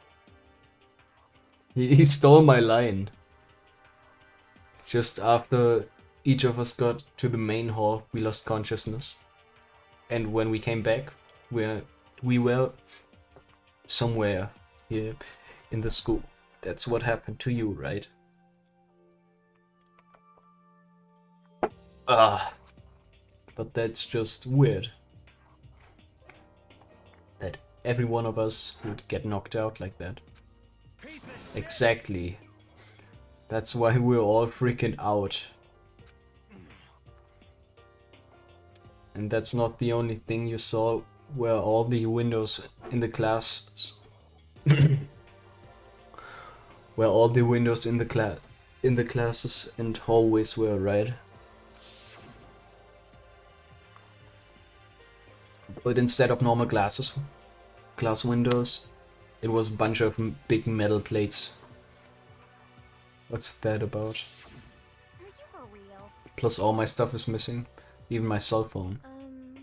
He stole my line. Just after each of us got to the main hall, we lost consciousness. And when we came back, we were somewhere here in the school. That's what happened to you, right? But that's just weird. That every one of us would get knocked out like that. Exactly. That's why we're all freaking out. And that's not the only thing you saw where all the windows in the class where all the windows in the classes and hallways were red. But instead of normal glass windows, it was a bunch of big metal plates. What's that about? Are you for real? Plus all my stuff is missing, even my cell phone.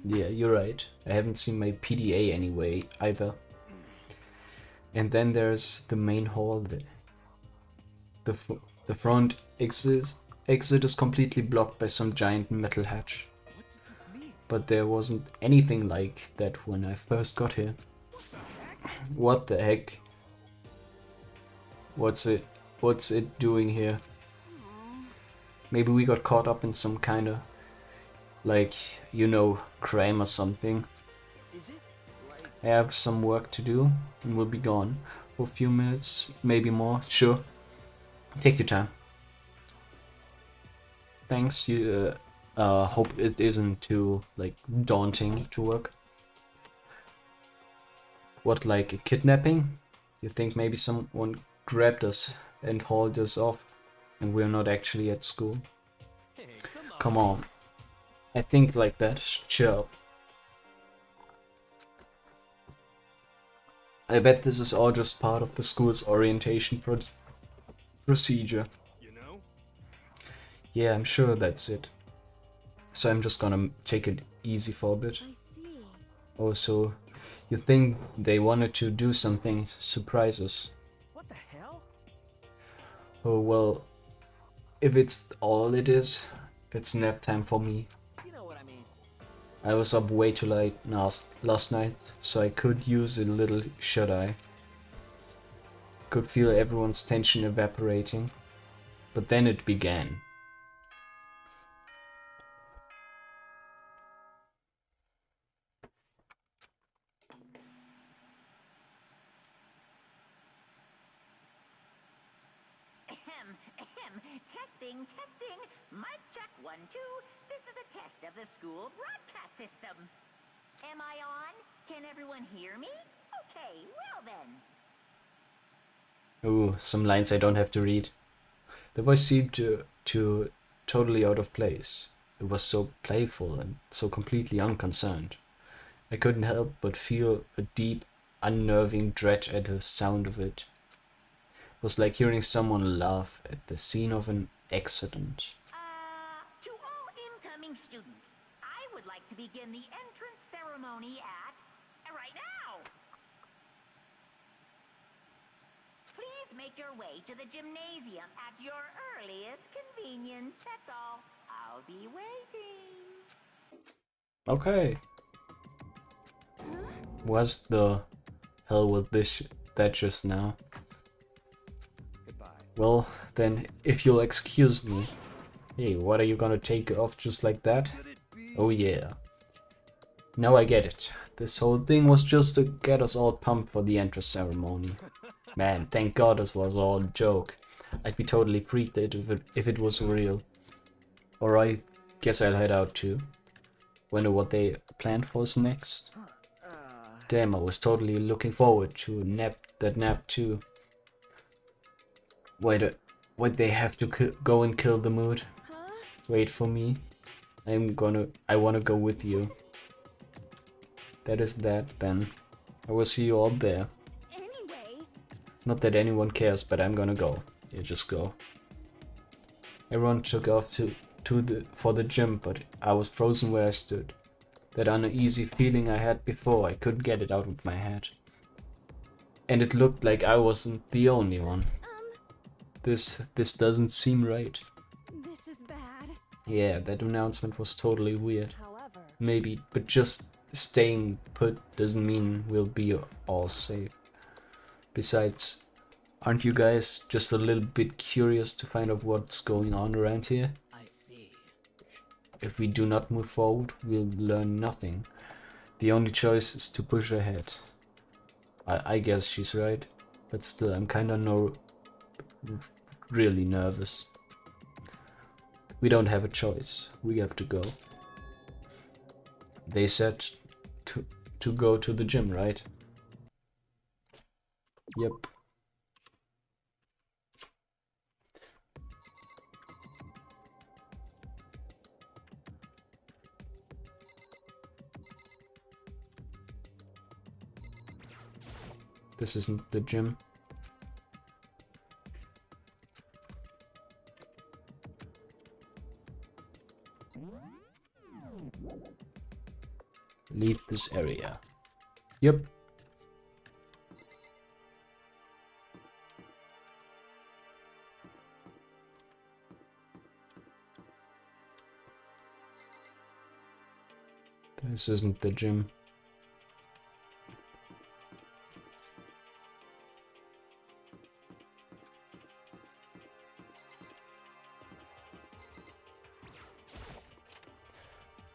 Yeah, you're right. I haven't seen my PDA anyway either. And then there's the main hall. The front exit is completely blocked by some giant metal hatch. What does this mean? But there wasn't anything like that when I first got here. What the heck? What's it doing here? Maybe we got caught up in some kinda, like, you know, crime or something. Is it? Like, I have some work to do and will be gone for a few minutes, maybe more. Sure. Take your time. Thanks, you hope it isn't too, like, daunting to work. What, like a kidnapping? You think maybe someone grabbed us and hauled us off and we're not actually at school? hey, come on. Come on. I think like that. Sure. I bet this is all just part of the school's orientation procedure. You know? Yeah, I'm sure that's it. So I'm just gonna take it easy for a bit. I see. Oh, so you think they wanted to do something, surprise us? What the hell? Oh, well, if it's all it is, it's nap time for me. You know what I mean. I was up way too late last night, so I could use a little shut-eye. Could feel everyone's tension evaporating. But then it began. Ahem, ahem. Testing, testing. Mic check 1, 2. This is a test of the school broadcast system. Am I on? Can everyone hear me? Okay, well then. Ooh, some lines I don't have to read. The voice seemed to totally out of place. It was so playful and so completely unconcerned. I couldn't help but feel a deep, unnerving dread at the sound of it. It was like hearing someone laugh at the scene of an accident. To all incoming students, I would like to begin the entrance ceremony at right now. Please make your way to the gymnasium at your earliest convenience. That's all. I'll be waiting. Okay. What the hell was that just now? Goodbye. Well, then, if you'll excuse me. Hey, what are you gonna take off just like that? Could it be? Oh yeah. Now I get it. This whole thing was just to get us all pumped for the entrance ceremony. Man, thank God this was all a joke. I'd be totally freaked out if it was real. Alright, guess I'll head out too. Wonder what they planned for us next. Damn, I was totally looking forward to that nap too. Why'd they have to go and kill the mood? Huh? Wait for me. I wanna go with you. That is that then. I will see you all there. Anyway, Not that anyone cares, but I'm gonna go. Yeah, just go. Everyone took off for the gym, but I was frozen where I stood. That uneasy feeling I had before, I couldn't get it out of my head. And it looked like I wasn't the only one. This doesn't seem right. this is bad. Yeah, that announcement was totally weird. However, Maybe, but just staying put doesn't mean we'll be all safe. Besides, aren't you guys just a little bit curious to find out what's going on around here? I see. If we do not move forward, we'll learn nothing. The only choice is to push ahead. I guess she's right, but still, I'm kinda really nervous. We don't have a choice. We have to go. They said to go to the gym, right? Yep. This isn't the gym. Leave this area. Yep. This isn't the gym.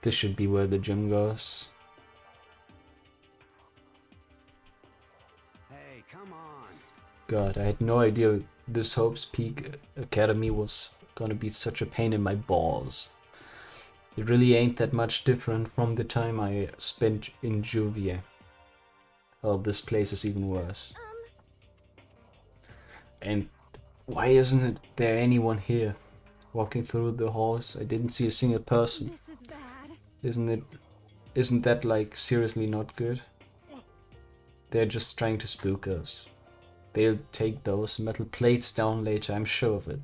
This should be where the gym goes. Hey, come on. God, I had no idea this Hope's Peak Academy was gonna be such a pain in my balls. It really ain't that much different from the time I spent in Juvie. Well, this place is even worse. And why isn't there anyone here? Walking through the halls, I didn't see a single person. This is bad. Isn't that like seriously not good? They're just trying to spook us. They'll take those metal plates down later, I'm sure of it.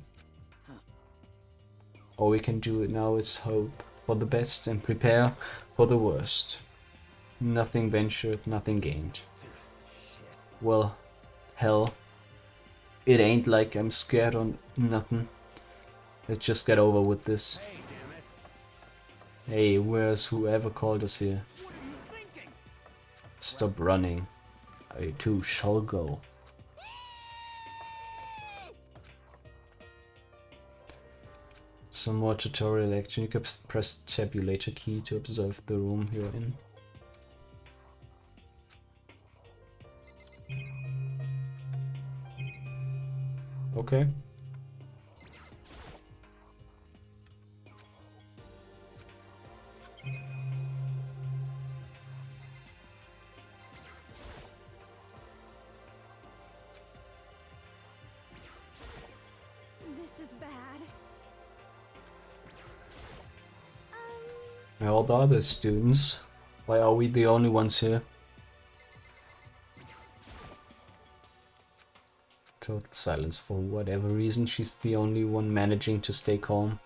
All we can do now is hope for the best and prepare for the worst. Nothing ventured, nothing gained. Well, hell, it ain't like I'm scared or nothing. Let's just get over with this. Hey, damn it. Hey, where's whoever called us here? What are you thinking? Stop running. I too shall go. Some more tutorial action. You can press tabulator key to observe the room you're in. Okay. This is bad. All the other students. Why are we the only ones here? Total silence for whatever reason. She's the only one managing to stay calm.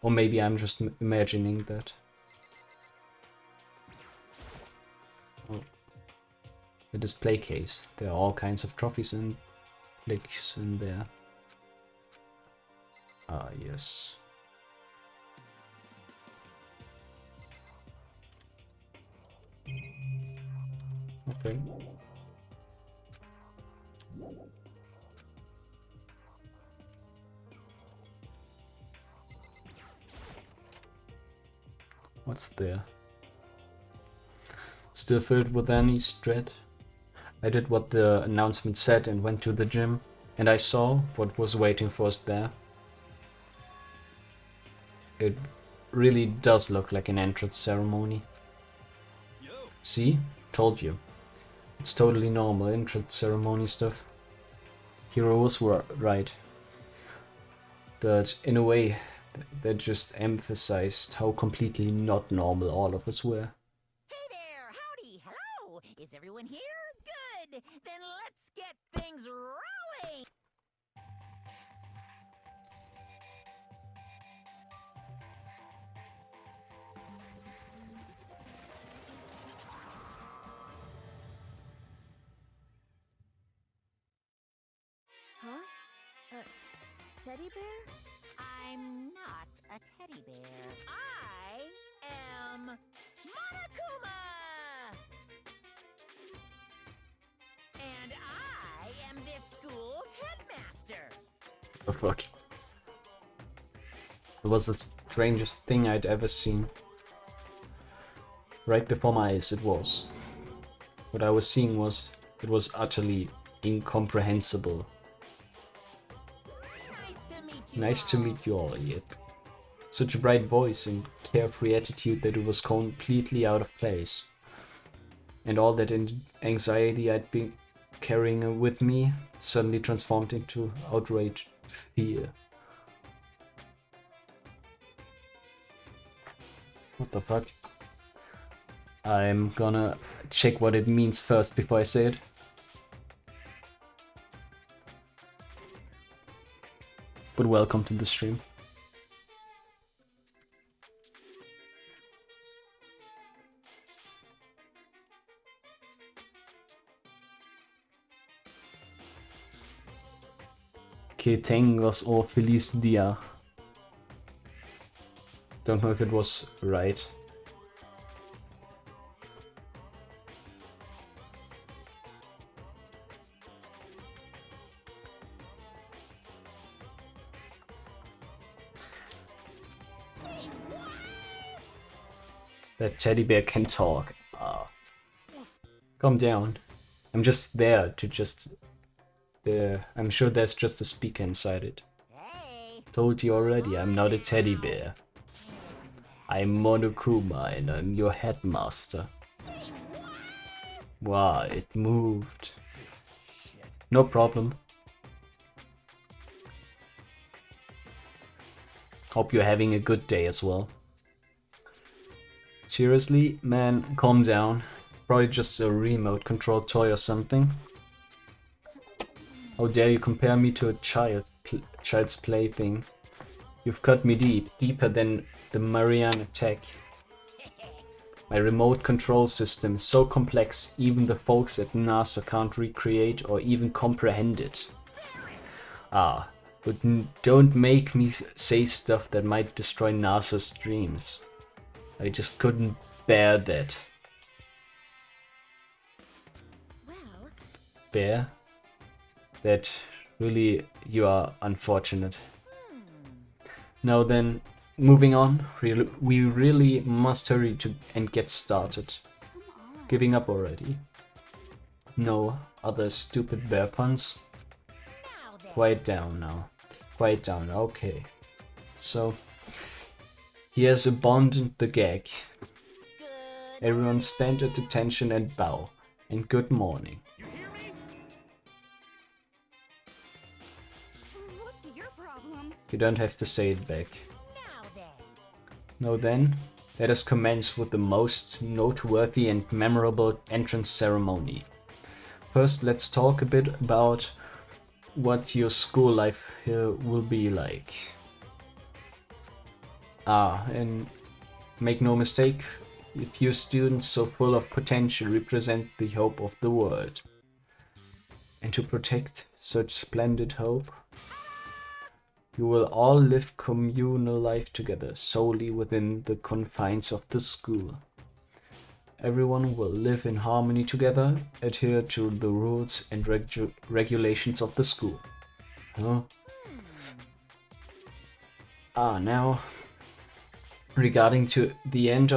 Or maybe I'm just imagining that. Oh. The display case. There are all kinds of trophies and flicks in there. Ah, yes. Okay. What's there? Still filled with Annie's dread? I did what the announcement said and went to the gym, and I saw what was waiting for us there. It really does look like an entrance ceremony. Yo. See? Told you. It's totally normal entrance ceremony stuff. Hero was right. But in a way, that just emphasized how completely not normal all of us were. Hey there, howdy, hello. Is everyone here? Good. Then let's get things rolling. Huh? Teddy bear? I'm not a teddy bear. I am Monokuma! And I am this school's headmaster. The fuck? It was the strangest thing I'd ever seen. Right before my eyes it was. What I was seeing was, it was utterly incomprehensible. Nice to meet you all, yep. Such a bright voice and carefree attitude that it was completely out of place. and all that anxiety I'd been carrying with me suddenly transformed into outraged fear. What the fuck? I'm gonna check what it means first before I say it. But welcome to the stream. Que tengas o feliz dia. Don't know if it was right. That teddy bear can talk. Calm down. I'm just there to just... I'm sure there's just a speaker inside it. Hey. Told you already, I'm not a teddy bear. I'm Monokuma and I'm your headmaster. Wow, it moved. No problem. Hope you're having a good day as well. Seriously, man, calm down. It's probably just a remote control toy or something. How dare you compare me to a child's plaything? You've cut me deep, deeper than the Marianne attack. My remote control system is so complex, even the folks at NASA can't recreate or even comprehend it. Ah, but don't make me say stuff that might destroy NASA's dreams. I just couldn't bear that. Well, Bear? That really, you are unfortunate. Now then, moving on, we really must hurry and get started. come on. Giving up already. No other stupid bear puns? Now then. Quiet down now. Quiet down, okay. So, he has abandoned the gag. Good. Everyone stand at attention and bow. And good morning. You hear me? What's your problem? You don't have to say it back. Now then. Now then, let us commence with the most noteworthy and memorable entrance ceremony. First, let's talk a bit about what your school life here will be like. And make no mistake, a few students so full of potential represent the hope of the world. And to protect such splendid hope, you will all live communal life together solely within the confines of the school. Everyone will live in harmony together, adhere to the rules and regulations of the school. Huh? Now, regarding to the end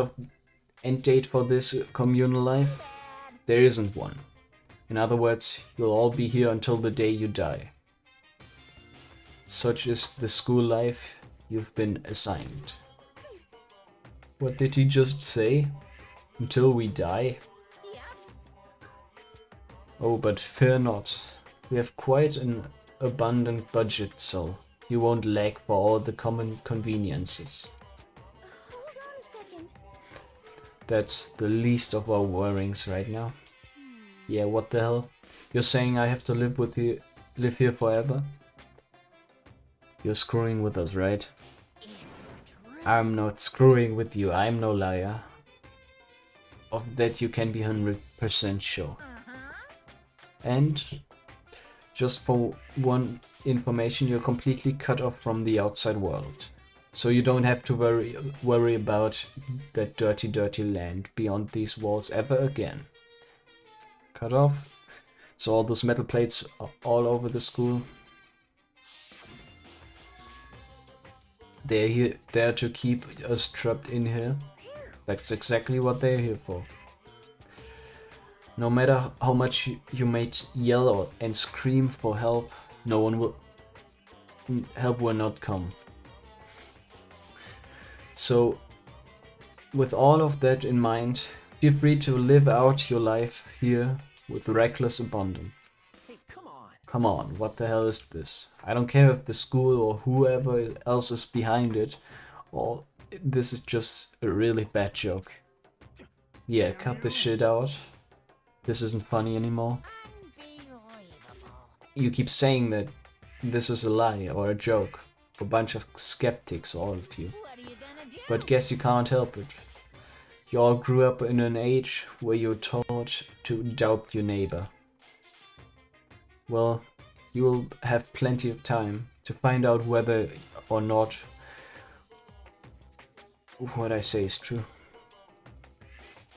date for this communal life, there isn't one. In other words, you'll all be here until the day you die. Such is the school life you've been assigned. What did he just say? Until we die? Yep. Oh, but fear not. We have quite an abundant budget, so you won't lack for all the common conveniences. Hold on a second. That's the least of our worries right now. Yeah, what the hell? You're saying I have to live here forever? You're screwing with us, right? It's true. I'm not screwing with you, I'm no liar. Of that you can be 100% sure. And just for one information, you're completely cut off from the outside world. So you don't have to worry about that dirty land beyond these walls ever again. Cut off. So all those metal plates are all over the school. They're there to keep us trapped in here. That's exactly what they're here for. No matter how much you may yell and scream for help, help will not come. So, with all of that in mind, Feel free to live out your life here with reckless abandon. Hey, come on. Come on, what the hell is this? I don't care if the school or whoever else is behind it, or this is just a really bad joke. Yeah, cut this shit out. This isn't funny anymore. You keep saying that this is a lie or a joke. A bunch of skeptics, all of you. What are you gonna do? But guess you can't help it. You all grew up in an age where you're taught to doubt your neighbor. Well, you will have plenty of time to find out whether or not what I say is true.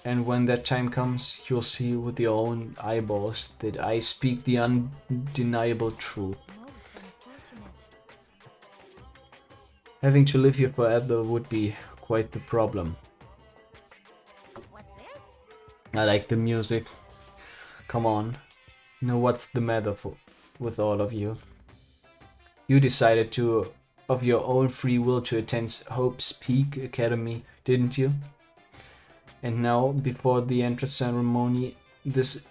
And when that time comes, you'll see with your own eyeballs that I speak the undeniable truth. Most unfortunate. Having to live here forever would be quite the problem. What's this? I like the music. Come on. What's the matter with all of you? You decided to, of your own free will, to attend Hope's Peak Academy, didn't you? And now, before the entrance ceremony this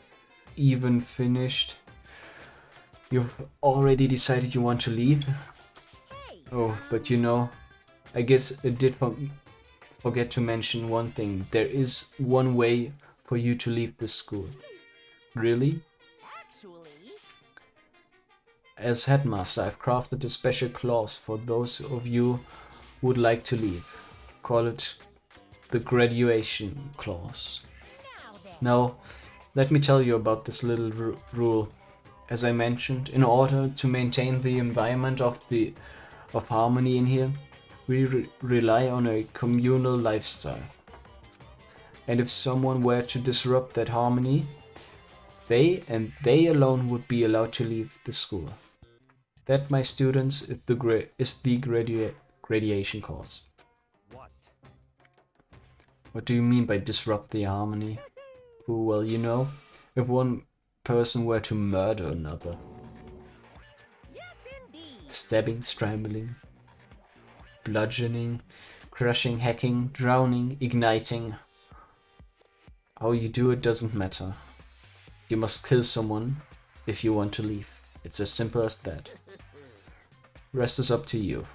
even finished, you've already decided you want to leave? Hey! Oh, but you know, I guess I did forget to mention one thing. There is one way for you to leave this school. Really? Actually... As headmaster, I've crafted a special clause for those of you who would like to leave. Call it the graduation clause. Now then. Now, let me tell you about this little rule. As I mentioned, in order to maintain the environment of harmony in here, we rely on a communal lifestyle. And if someone were to disrupt that harmony, they and they alone would be allowed to leave the school. That, my students, is the graduation clause. What? What do you mean by disrupt the harmony? Well, you know, if one person were to murder another. Yes, indeed. Stabbing, strangling, bludgeoning, crushing, hacking, drowning, igniting. How you do it doesn't matter. You must kill someone if you want to leave. It's as simple as that. Rest is up to you.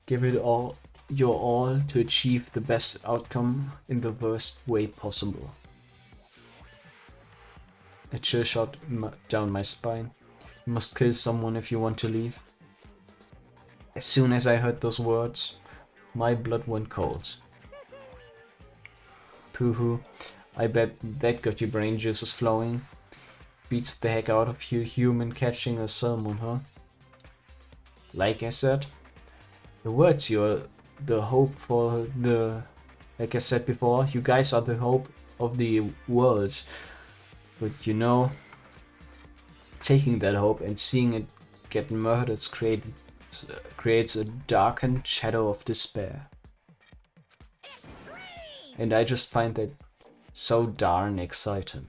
Give it all your all to achieve the best outcome in the worst way possible. A chill shot down my spine. You must kill someone if you want to leave. As soon as I heard those words, my blood went cold. Pooh, I bet that got your brain juices flowing. Beats the heck out of you, human catching a salmon, huh? Like I said, the words, you're the hope for the... Like I said before, you guys are the hope of the world. But you know, taking that hope and seeing it get murdered creates a darkened shadow of despair. Extreme! And I just find that so darn exciting.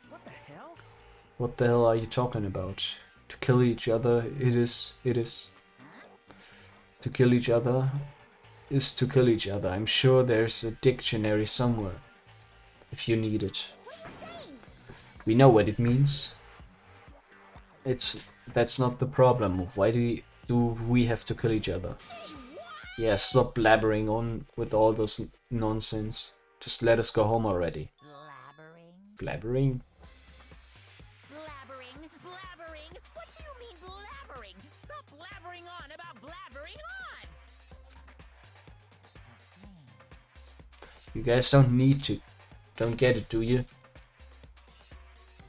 What the hell? What the hell are you talking about? To kill each other, it is. To kill each other is to kill each other. I'm sure there's a dictionary somewhere, if you need it. What are you saying? We know what it means. That's not the problem. Why do we have to kill each other? Say what? Yeah, stop blabbering on with all those nonsense. Just let us go home already. Blabbering? Blabbering? Blabbering? Blabbering? What do you mean blabbering? Stop blabbering on about blabbering on! You guys don't need to. Don't get it, do you?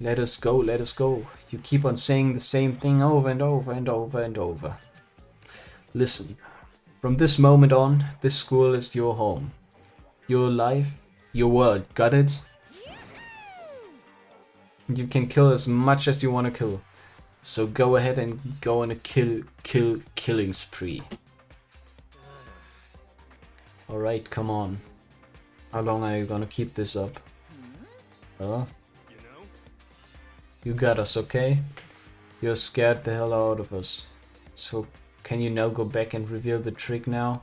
Let us go, let us go. You keep on saying the same thing over and over and over and over. Listen, from this moment on, this school is your home. Your life, your world, got it? You can kill as much as you want to kill. So go ahead and go on a killing spree. Alright, come on. How long are you gonna keep this up? Huh? You know? You got us, okay? You're scared the hell out of us. So can you now go back and reveal the trick now?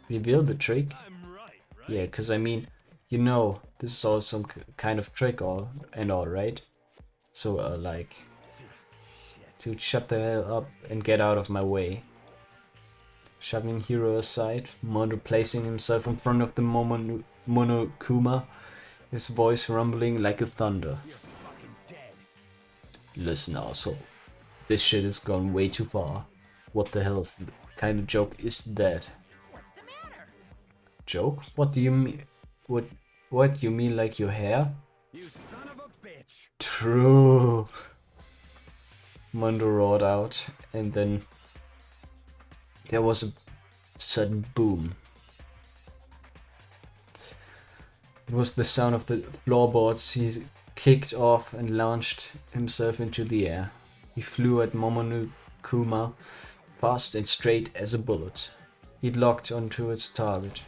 Reveal the trick? I'm right, Yeah, because I mean, you know, this is all some kind of trick and all, right? So, like, to shut the hell up and get out of my way. Shoving Hero aside, Mono placing himself in front of the Monokuma, his voice rumbling like a thunder. Listen, asshole. This shit has gone way too far. What the hell is the kind of joke is that? What's the matter? Joke? What do you mean? What you mean, like your hair? You son of a bitch! True. Mondo roared out, and then there was a sudden boom. It was the sound of the floorboards. He kicked off and launched himself into the air. He flew at Momonokuma, fast and straight as a bullet. He locked onto its target.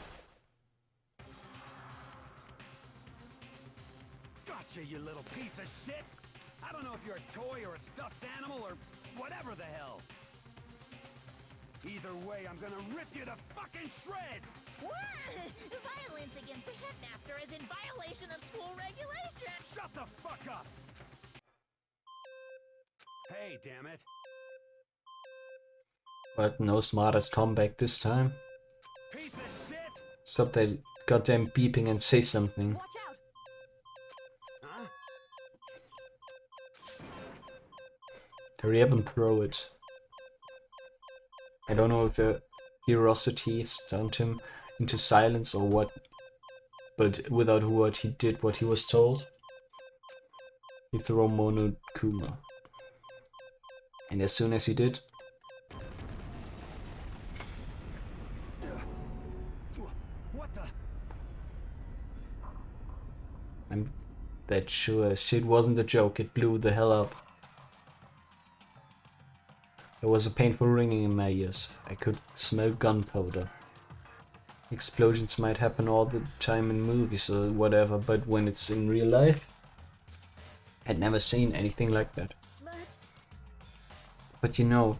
Gotcha, you little piece of shit! I don't know if you're a toy or a stuffed animal or whatever the hell. Either way, I'm gonna rip you to fucking shreds! What? Violence against the headmaster is in violation of school regulations! Shut the fuck up! Hey, damn it. But no smartest comeback this time. Piece of shit! Stop that goddamn beeping and say something. Watch out! Huh? Hurry up and throw it. I don't know if the curiosity stunned him into silence or what, but without a word he did what he was told. He threw Monokuma. And as soon as he did, What the? I'm that sure as shit wasn't a joke, it blew the hell up. There was a painful ringing in my ears. I could smell gunpowder. Explosions might happen all the time in movies or whatever, but when it's in real life, I'd never seen anything like that. But you know,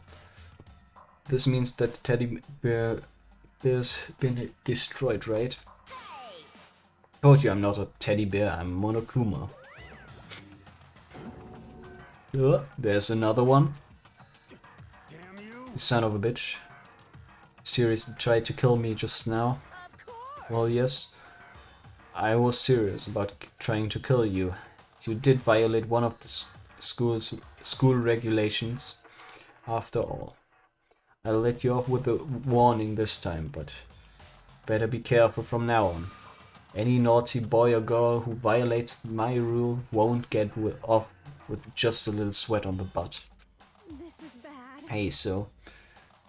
this means that the teddy bear's been destroyed, right? Told you I'm not a teddy bear, I'm Monokuma. There's another one. Damn you! You son of a bitch. Seriously tried to kill me just now? Well, yes. I was serious about trying to kill you. You did violate one of the school regulations. After all, I'll let you off with a warning this time, but better be careful from now on. Any naughty boy or girl who violates my rule won't get off with just a little sweat on the butt. This is bad. Hey, so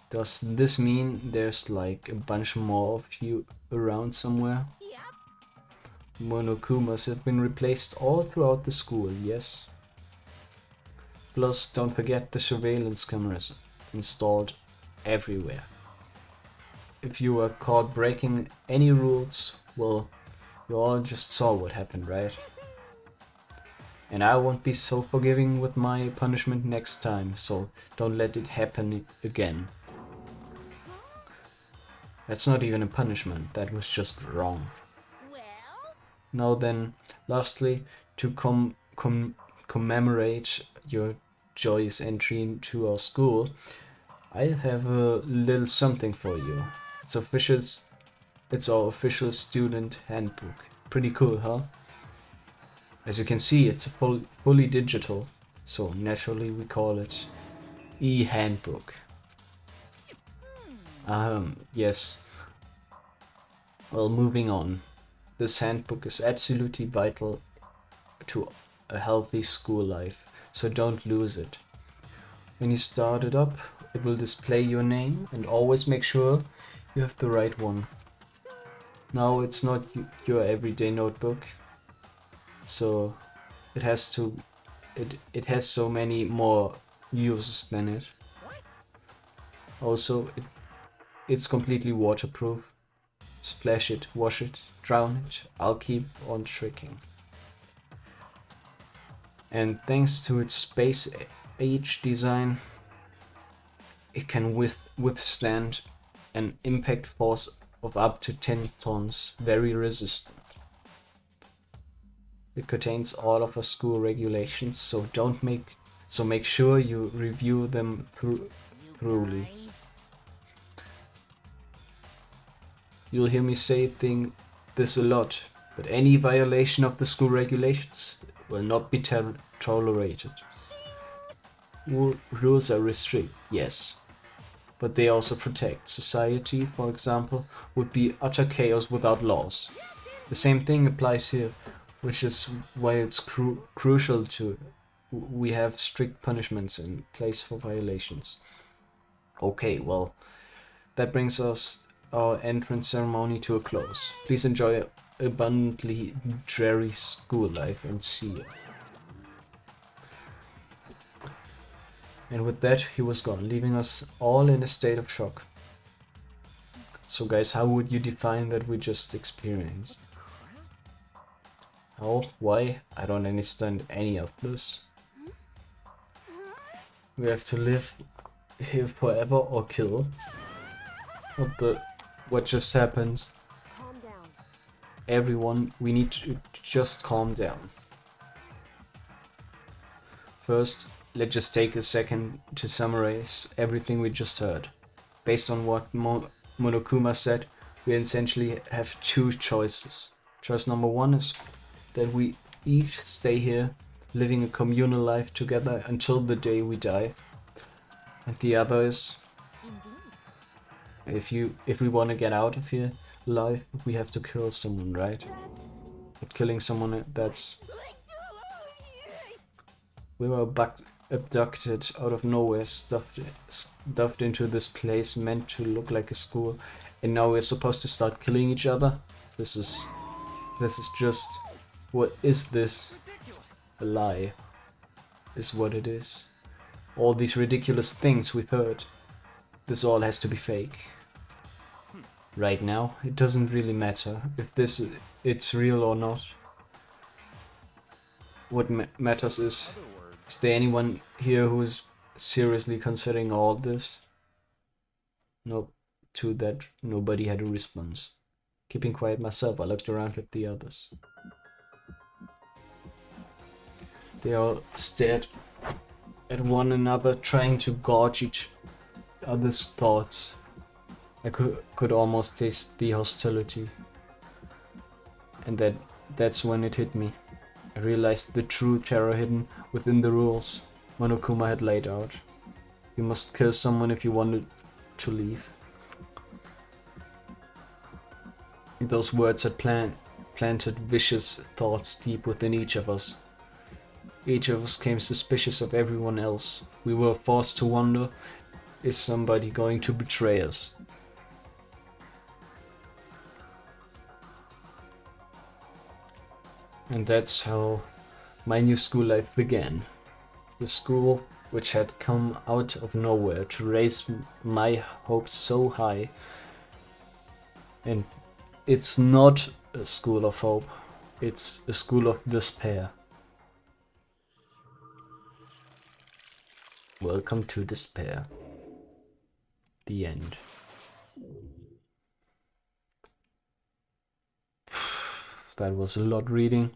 does this mean there's like a bunch more of you around somewhere? Yep. Monokumas have been replaced all throughout the school, yes? Plus, don't forget the surveillance cameras installed everywhere. If you were caught breaking any rules, well, you all just saw what happened, right? And I won't be so forgiving with my punishment next time, so don't let it happen again. That's not even a punishment, that was just wrong. Well? Now then, lastly, to commemorate your joyous entry into our school, I have a little something for you. It's our official student handbook. Pretty cool, huh? As you can see, it's fully digital, so naturally we call it e-handbook. Yes. Well, moving on. This handbook is absolutely vital to a healthy school life, so don't lose it. When you start it up, it will display your name, and always make sure you have the right one. Now, it's not your everyday notebook, so it has so many more uses than it. Also, it's completely waterproof. Splash it, wash it, drown it, I'll keep on tricking. And thanks to its space age design, it can withstand an impact force of up to 10 tons, very resistant. It contains all of our school regulations, so make sure you review them thoroughly. Guys, You'll hear me say this a lot, but any violation of the school regulations will not be tolerated. Rules are restrict, yes, but they also protect. Society, for example, would be utter chaos without laws. The same thing applies here, which is why it's crucial we have strict punishments in place for violations. Okay, well, that brings our entrance ceremony to a close. Please enjoy abundantly dreary school life and see you. And with that, he was gone, leaving us all in a state of shock. So guys, how would you define that we just experienced? How? Why? I don't understand any of this. We have to live here forever or kill? What just happened? Calm down. Everyone, we need to just calm down. First, let's just take a second to summarize everything we just heard. Based on what Monokuma said, we essentially have two choices. Choice number one is that we each stay here, living a communal life together until the day we die. And the other is, if we want to get out of here alive, we have to kill someone, right? But killing someone, that's... We were abducted out of nowhere, stuffed into this place meant to look like a school, and now we're supposed to start killing each other? This is just... What is this? A lie is what it is. All these ridiculous things we've heard, this all has to be fake. Right now, it doesn't really matter if it's real or not. What matters is there anyone here who is seriously considering all this? Nope. To that, nobody had a response. Keeping quiet myself, I looked around at the others. They all stared at one another, trying to gauge each other's thoughts. I could almost taste the hostility. And that's when it hit me. I realized the true terror hidden within the rules Monokuma had laid out. You must kill someone if you wanted to leave. Those words had planted vicious thoughts deep within each of us. Each of us came suspicious of everyone else. We were forced to wonder, is somebody going to betray us? And that's how my new school life began. The school which had come out of nowhere to raise my hopes so high. And it's not a school of hope, it's a school of despair. Welcome to despair. The end. That was a lot reading.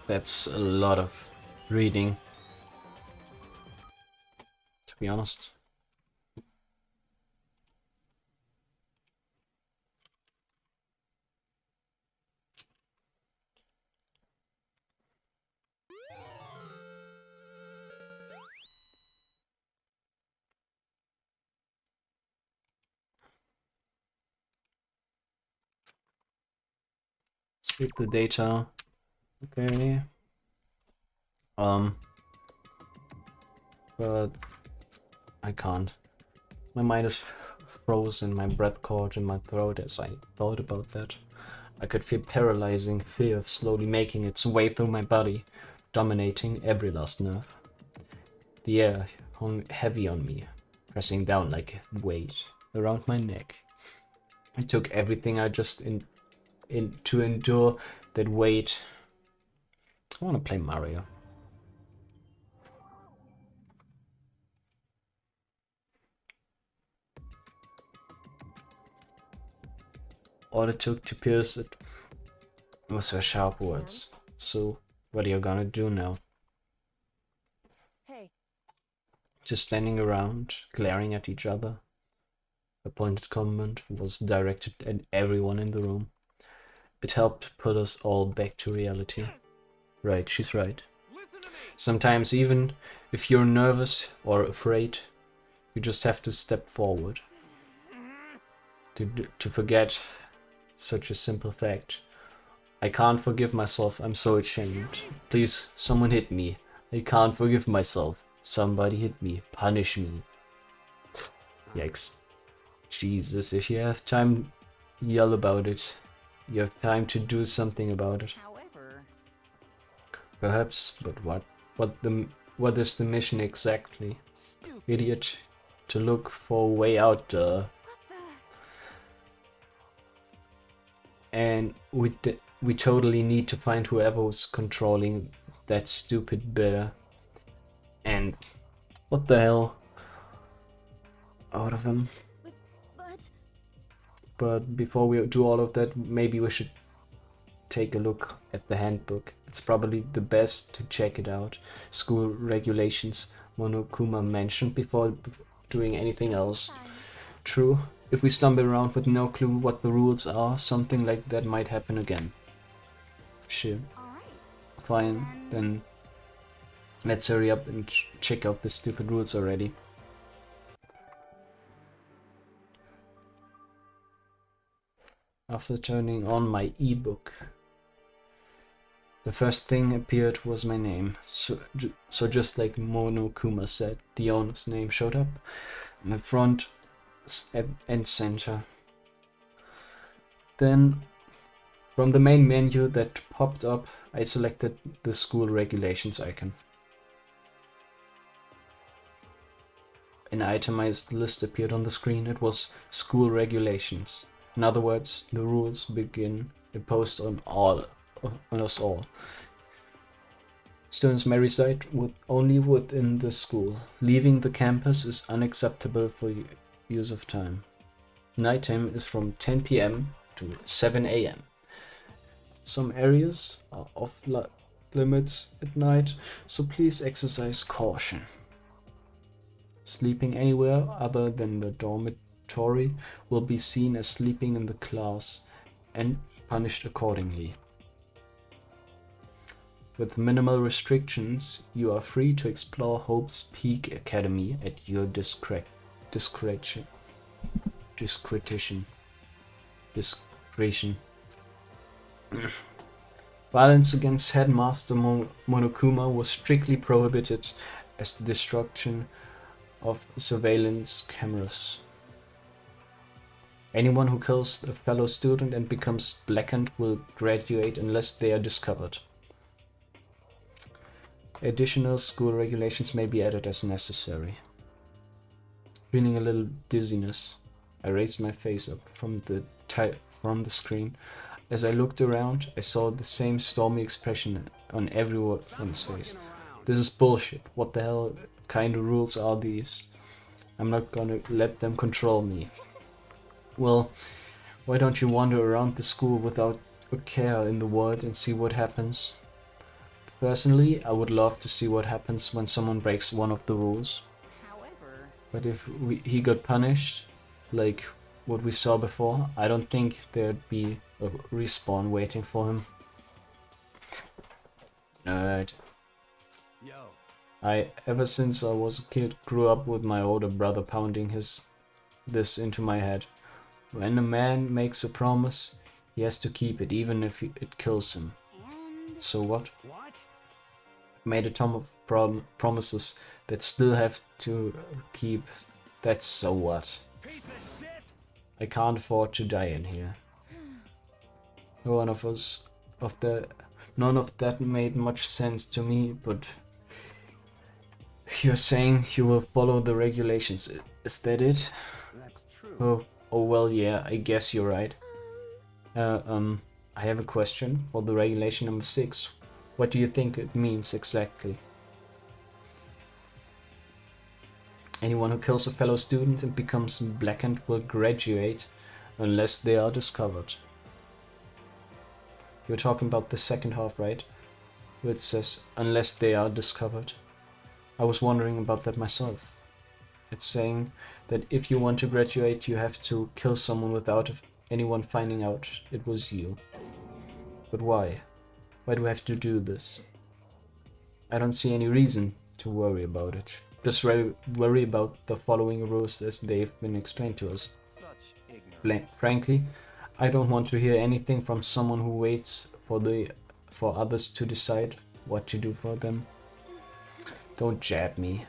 That's a lot of reading, to be honest. Sleep the data. Okay. But I can't. My mind is frozen, my breath caught in my throat as I thought about that. I could feel paralyzing fear slowly making its way through my body, dominating every last nerve. The air hung heavy on me, pressing down like a weight around my neck. I took everything I just in to endure that weight. I want to play Mario. All it took to pierce it was her sharp words. So, what are you gonna do now? Hey. Just standing around, glaring at each other. A pointed comment was directed at everyone in the room. It helped put us all back to reality. Right, she's right. Sometimes even if you're nervous or afraid, you just have to step forward. To forget such a simple fact. I can't forgive myself, I'm so ashamed. Please, someone hit me. I can't forgive myself. Somebody hit me. Punish me. Yikes. Jesus, if you have time, yell about it. You have time to do something about it. However, Perhaps, but what? What is the mission exactly? stupid. Idiot. To look for a way out, duh. And we totally need to find whoever was controlling that stupid bear. And what the hell? Out of him. But But before we do all of that, maybe we should take a look at the handbook. It's probably the best to check it out. School regulations Monokuma mentioned before doing anything else. True, if we stumble around with no clue what the rules are, something like that might happen again. Sure. Fine, then let's hurry up and check out the stupid rules already. After turning on my ebook, the first thing appeared was my name. So just like Monokuma said, the owner's name showed up in the front and center. Then, from the main menu that popped up, I selected the school regulations icon. An itemized list appeared on the screen. It was school regulations. In other words, the rules begin imposed on us all. Students may reside only within the school. Leaving the campus is unacceptable for use of time. Nighttime is from 10 p.m. to 7 a.m. Some areas are off limits at night, so please exercise caution. Sleeping anywhere other than the dormitory will be seen as sleeping in the class and punished accordingly. With minimal restrictions, you are free to explore Hope's Peak Academy at your discretion. Violence against Headmaster Monokuma was strictly prohibited, as the destruction of surveillance cameras. Anyone who kills a fellow student and becomes blackened will graduate unless they are discovered. Additional school regulations may be added as necessary. Feeling a little dizziness, I raised my face up from the screen. As I looked around, I saw the same stormy expression on everyone's face. This is bullshit. What the hell kind of rules are these? I'm not gonna let them control me. Well, why don't you wander around the school without a care in the world and see what happens? Personally, I would love to see what happens when someone breaks one of the rules. However, But if he got punished, like what we saw before, I don't think there'd be a respawn waiting for him. Alright. Yo. Ever since I was a kid, grew up with my older brother pounding this into my head. When a man makes a promise, he has to keep it, even if it kills him. and So what? What? Made a ton of promises that still have to keep. That's so what? Piece of shit! I can't afford to die in here. None of that made much sense to me, but you're saying you will follow the regulations. Is that it? That's true. Oh well, yeah, I guess you're right. I have a question for the regulation number 6. What do you think it means exactly? Anyone who kills a fellow student and becomes blackened will graduate unless they are discovered. You're talking about the second half, right? Where it says, unless they are discovered. I was wondering about that myself. It's saying that if you want to graduate, you have to kill someone without anyone finding out it was you. But why? Why do I have to do this? I don't see any reason to worry about it. Just worry about the following rules as they've been explained to us. Such ignorance. Frankly, I don't want to hear anything from someone who waits for others to decide what to do for them. Don't jab me.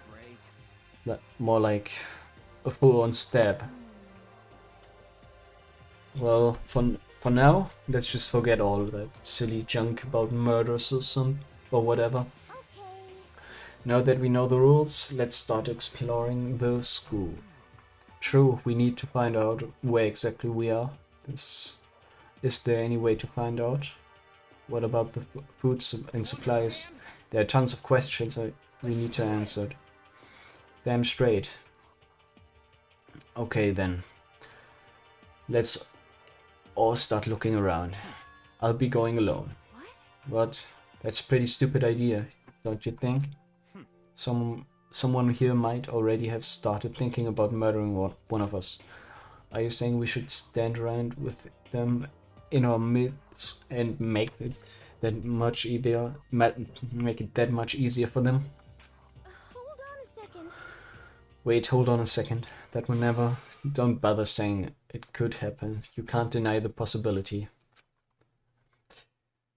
More like a full-on stab. Well, for now, let's just forget all that silly junk about murders or whatever. Okay. Now that we know the rules, let's start exploring the school. True, we need to find out where exactly we are. Is there any way to find out? What about the food and supplies? There are tons of questions we need to answer. Damn straight. Okay then. Let's all start looking around. I'll be going alone. What? What? That's a pretty stupid idea, don't you think? Someone here might already have started thinking about murdering one of us. Are you saying we should stand around with them in our midst and make it that much easier? Make it that much easier for them? Hold on a second. Wait, hold on a second. That will never. Don't bother saying it could happen. You can't deny the possibility.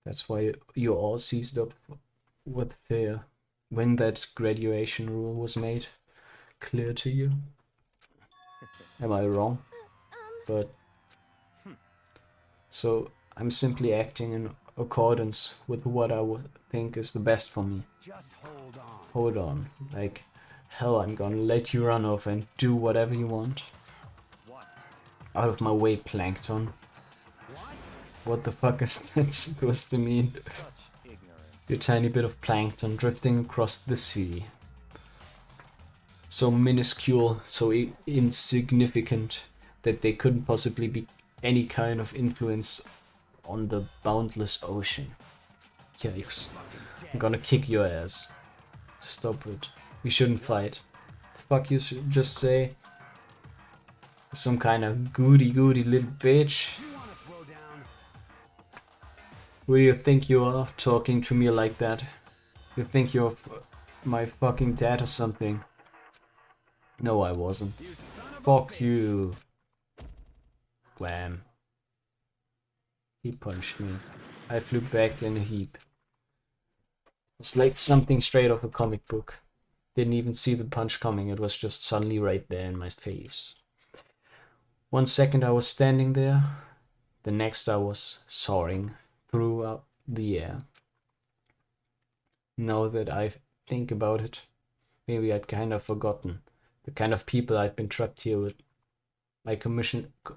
That's why you all seized up with fear when that graduation rule was made clear to you. Am I wrong? But so I'm simply acting in accordance with what I would think is the best for me. Just hold on. Hold on, like hell, I'm gonna let you run off and do whatever you want. What? Out of my way, plankton. What? What the fuck is that supposed to mean? Such ignorance. Your tiny bit of plankton drifting across the sea. So minuscule, so insignificant that they couldn't possibly be any kind of influence on the boundless ocean. Yikes. I'm gonna kick your ass. Stop it. We shouldn't fight. The fuck you should just say? Some kind of goody little bitch. You wanna throw down? Who do you think you are, talking to me like that? You think you're my fucking dad or something? No, I wasn't. You son of a Fuck bitch. you. Wham. He punched me. I flew back in a heap. It was like something straight off a comic book. Didn't even see the punch coming, it was just suddenly right there in my face. 1 second I was standing there, the next I was soaring through the air. Now that I think about it, maybe I'd kind of forgotten the kind of people I'd been trapped here with.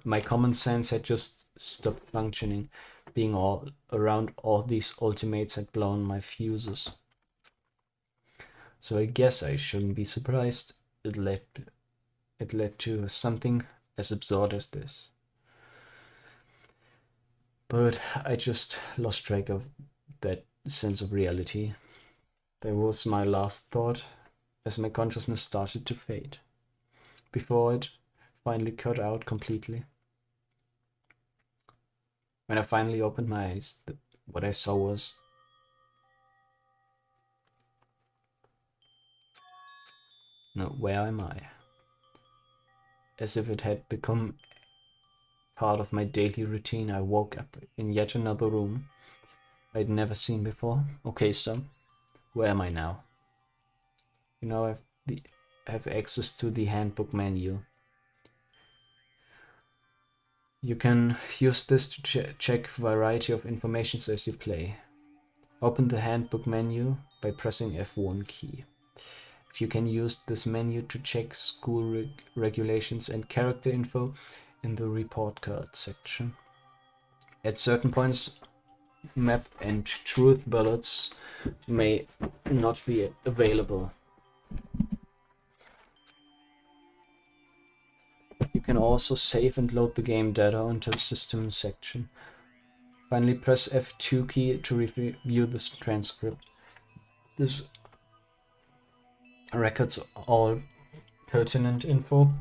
My common sense had just stopped functioning. Being all around all these ultimates had blown my fuses. So I guess I shouldn't be surprised it led to something as absurd as this. But I just lost track of that sense of reality. That was my last thought as my consciousness started to fade, before it finally cut out completely. When I finally opened my eyes, what I saw was no, where am I? As if it had become part of my daily routine, I woke up in yet another room I'd never seen before. Okay, so where am I now? You know, I have access to the handbook menu. You can use this to check variety of information as you play. Open the handbook menu by pressing F1 key. If you can use this menu to check school regulations and character info in the report card section. At certain points, map and truth ballots may not be available. You can also save and load the game data onto the system section. Finally, press F2 key to review this transcript. This records all pertinent info.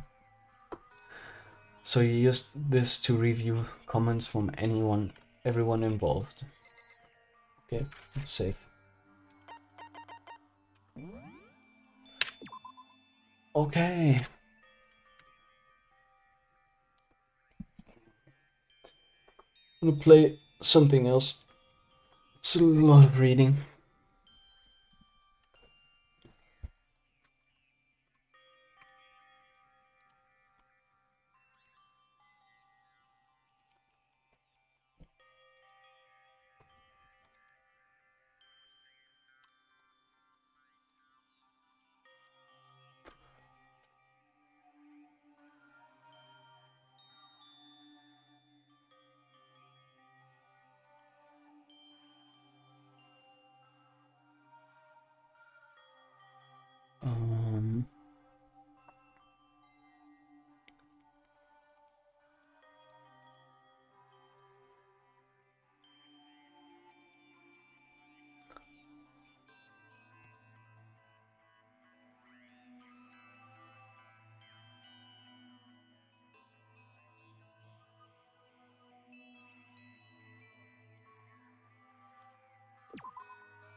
So you use this to review comments from everyone involved. Okay, let's save. Okay. I'm gonna play something else. It's a lot of reading.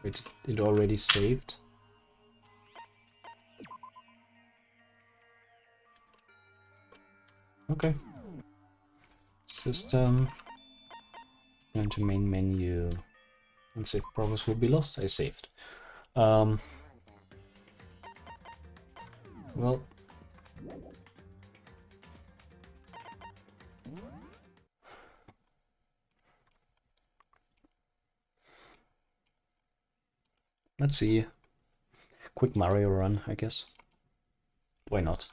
Wait, it already saved? Okay. System. Enter main menu. Unsaved progress will be lost. I saved. Well. Let's see. Quick Mario run, I guess. Why not?